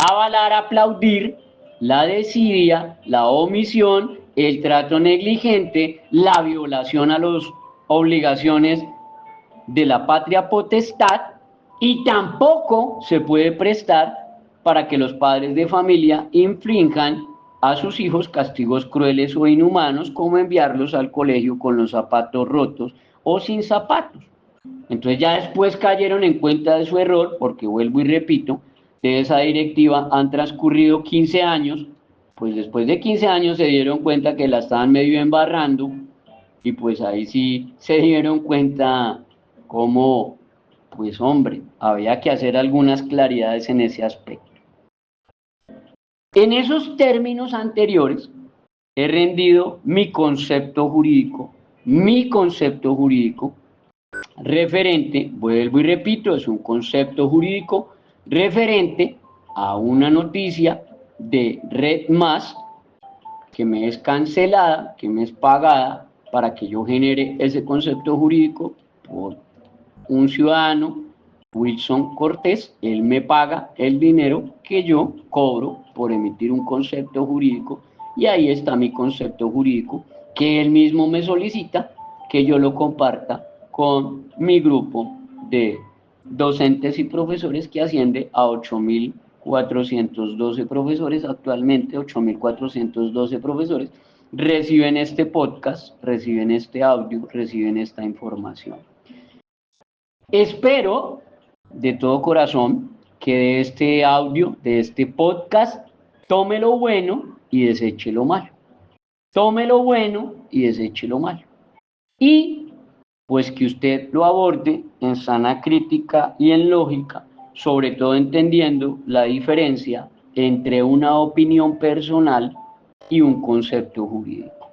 avalar, aplaudir la desidia, la omisión, el trato negligente, la violación a las obligaciones de la patria potestad, y tampoco se puede prestar para que los padres de familia inflijan a sus hijos castigos crueles o inhumanos, como enviarlos al colegio con los zapatos rotos o sin zapatos. Entonces ya después cayeron en cuenta de su error, porque vuelvo y repito, de esa directiva han transcurrido 15 años, pues después de 15 años se dieron cuenta que la estaban medio embarrando, y pues ahí sí se dieron cuenta cómo, pues hombre, había que hacer algunas claridades en ese aspecto. En esos términos anteriores he rendido mi concepto jurídico referente, vuelvo y repito, es un concepto jurídico referente a una noticia de Red Más que me es cancelada, que me es pagada para que yo genere ese concepto jurídico por un ciudadano, Wilson Cortés. Él me paga el dinero que yo cobro por emitir un concepto jurídico y ahí está mi concepto jurídico que él mismo me solicita que yo lo comparta con mi grupo de docentes y profesores que asciende a 8.412 profesores. Actualmente 8.412 profesores reciben este podcast, reciben este audio, reciben esta información. Espero de todo corazón que de este audio, de este podcast, tome lo bueno y deseche lo malo. Tome lo bueno y deseche lo malo. Y pues que usted lo aborde en sana crítica y en lógica, sobre todo entendiendo la diferencia entre una opinión personal y un concepto jurídico.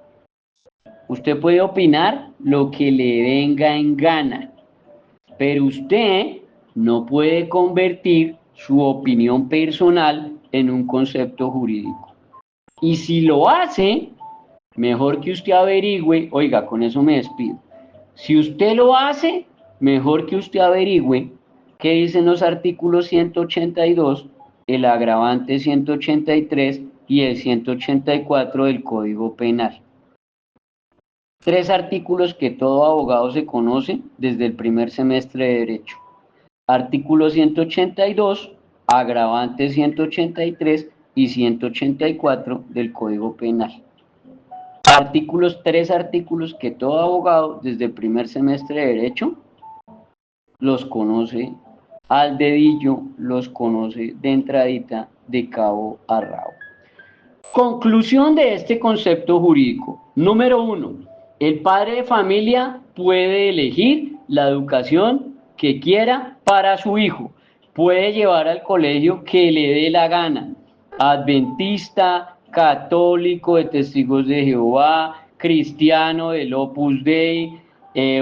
Usted puede opinar lo que le venga en gana, pero usted no puede convertir su opinión personal en un concepto jurídico. Y si lo hace, mejor que usted averigüe, oiga, con eso me despido. Si usted lo hace, mejor que usted averigüe qué dicen los artículos 182, el agravante 183 y el 184 del Código Penal. 3 artículos que todo abogado se conoce desde el primer semestre de Derecho. Artículo 182, agravante 183 y 184 del Código Penal. Artículos, 3 artículos que todo abogado desde el primer semestre de Derecho los conoce al dedillo, los conoce de entradita, de cabo a rabo. Conclusión de este concepto jurídico. Número 1. El padre de familia puede elegir la educación que quiera para su hijo. Puede llevar al colegio que le dé la gana. Adventista, católico, de Testigos de Jehová, cristiano, del Opus Dei,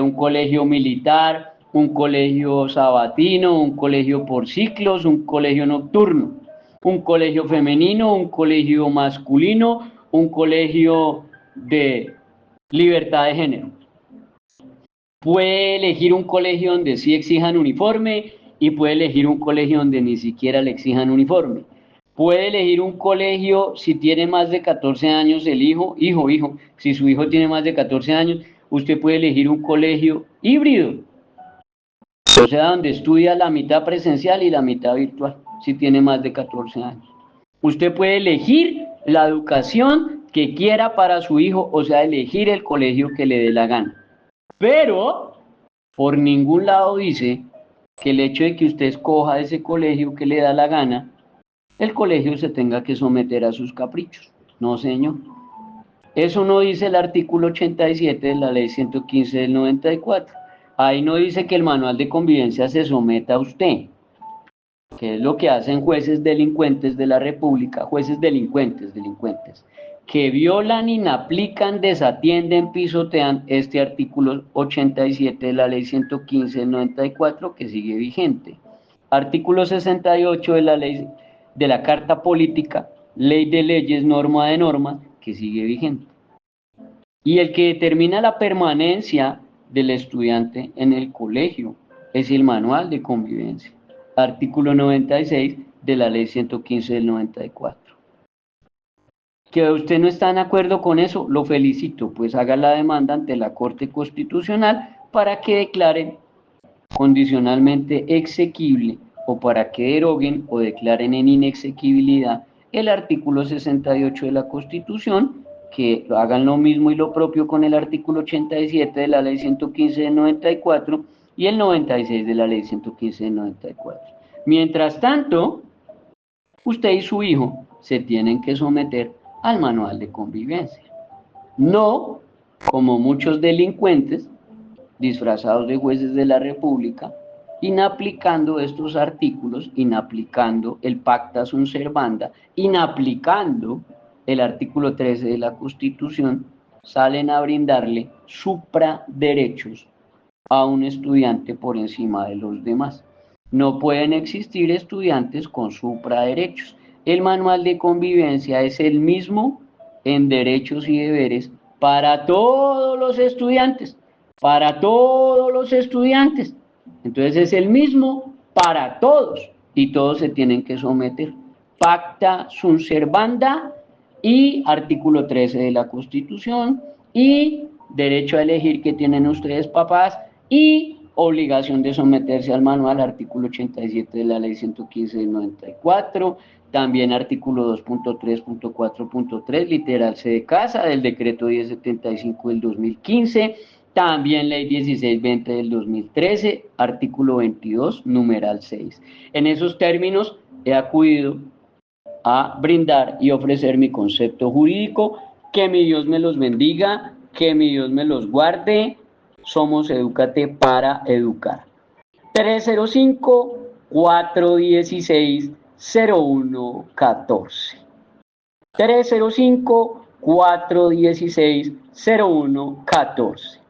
un colegio militar, un colegio sabatino, un colegio por ciclos, un colegio nocturno, un colegio femenino, un colegio masculino, un colegio de libertad de género. Puede elegir un colegio donde sí exijan uniforme y puede elegir un colegio donde ni siquiera le exijan uniforme. Puede elegir un colegio si tiene más de 14 años el hijo, si su hijo tiene más de 14 años, usted puede elegir un colegio híbrido, o sea, donde estudia la mitad presencial y la mitad virtual, si tiene más de 14 años. Usted puede elegir la educación que quiera para su hijo, o sea, elegir el colegio que le dé la gana. Pero por ningún lado dice que el hecho de que usted escoja ese colegio que le da la gana, el colegio se tenga que someter a sus caprichos. No, señor. Eso no dice el artículo 87 de la ley 115 del 94. Ahí no dice que el manual de convivencia se someta a usted, que es lo que hacen jueces delincuentes de la República, jueces delincuentes, que violan, inaplican, desatienden, pisotean este artículo 87 de la ley 115 del 94 que sigue vigente. Artículo 68 de la ley de la Carta Política, ley de leyes, norma de normas, que sigue vigente. Y el que determina la permanencia del estudiante en el colegio es el manual de convivencia. Artículo 96 de la ley 115 del 94. Que usted no está en acuerdo con eso, lo felicito, pues haga la demanda ante la Corte Constitucional para que declaren condicionalmente exequible o para que deroguen o declaren en inexequibilidad el artículo 68 de la Constitución, que hagan lo mismo y lo propio con el artículo 87 de la ley 115 del 94 y el 96 de la ley 115 del 94. Mientras tanto, usted y su hijo se tienen que someter al manual de convivencia. No como muchos delincuentes disfrazados de jueces de la República inaplicando estos artículos, inaplicando el pacta sunt servanda, inaplicando el artículo 13 de la Constitución, salen a brindarle supraderechos a un estudiante por encima de los demás. No pueden existir estudiantes con supraderechos. El manual de convivencia es el mismo en derechos y deberes para todos los estudiantes, para todos los estudiantes. Entonces es el mismo para todos y todos se tienen que someter. Pacta sunt servanda y artículo 13 de la Constitución y derecho a elegir que tienen ustedes papás y obligación de someterse al manual, artículo 87 de la ley 115 del 94, también artículo 2.3.4.3, literal C de casa, del decreto 1075 del 2015, también ley 1620 del 2013, artículo 22, numeral 6. En esos términos he acudido a brindar y ofrecer mi concepto jurídico. Que mi Dios me los bendiga, que mi Dios me los guarde. Somos Edúcate para Educar. 305-416-0114. 305-416-0114.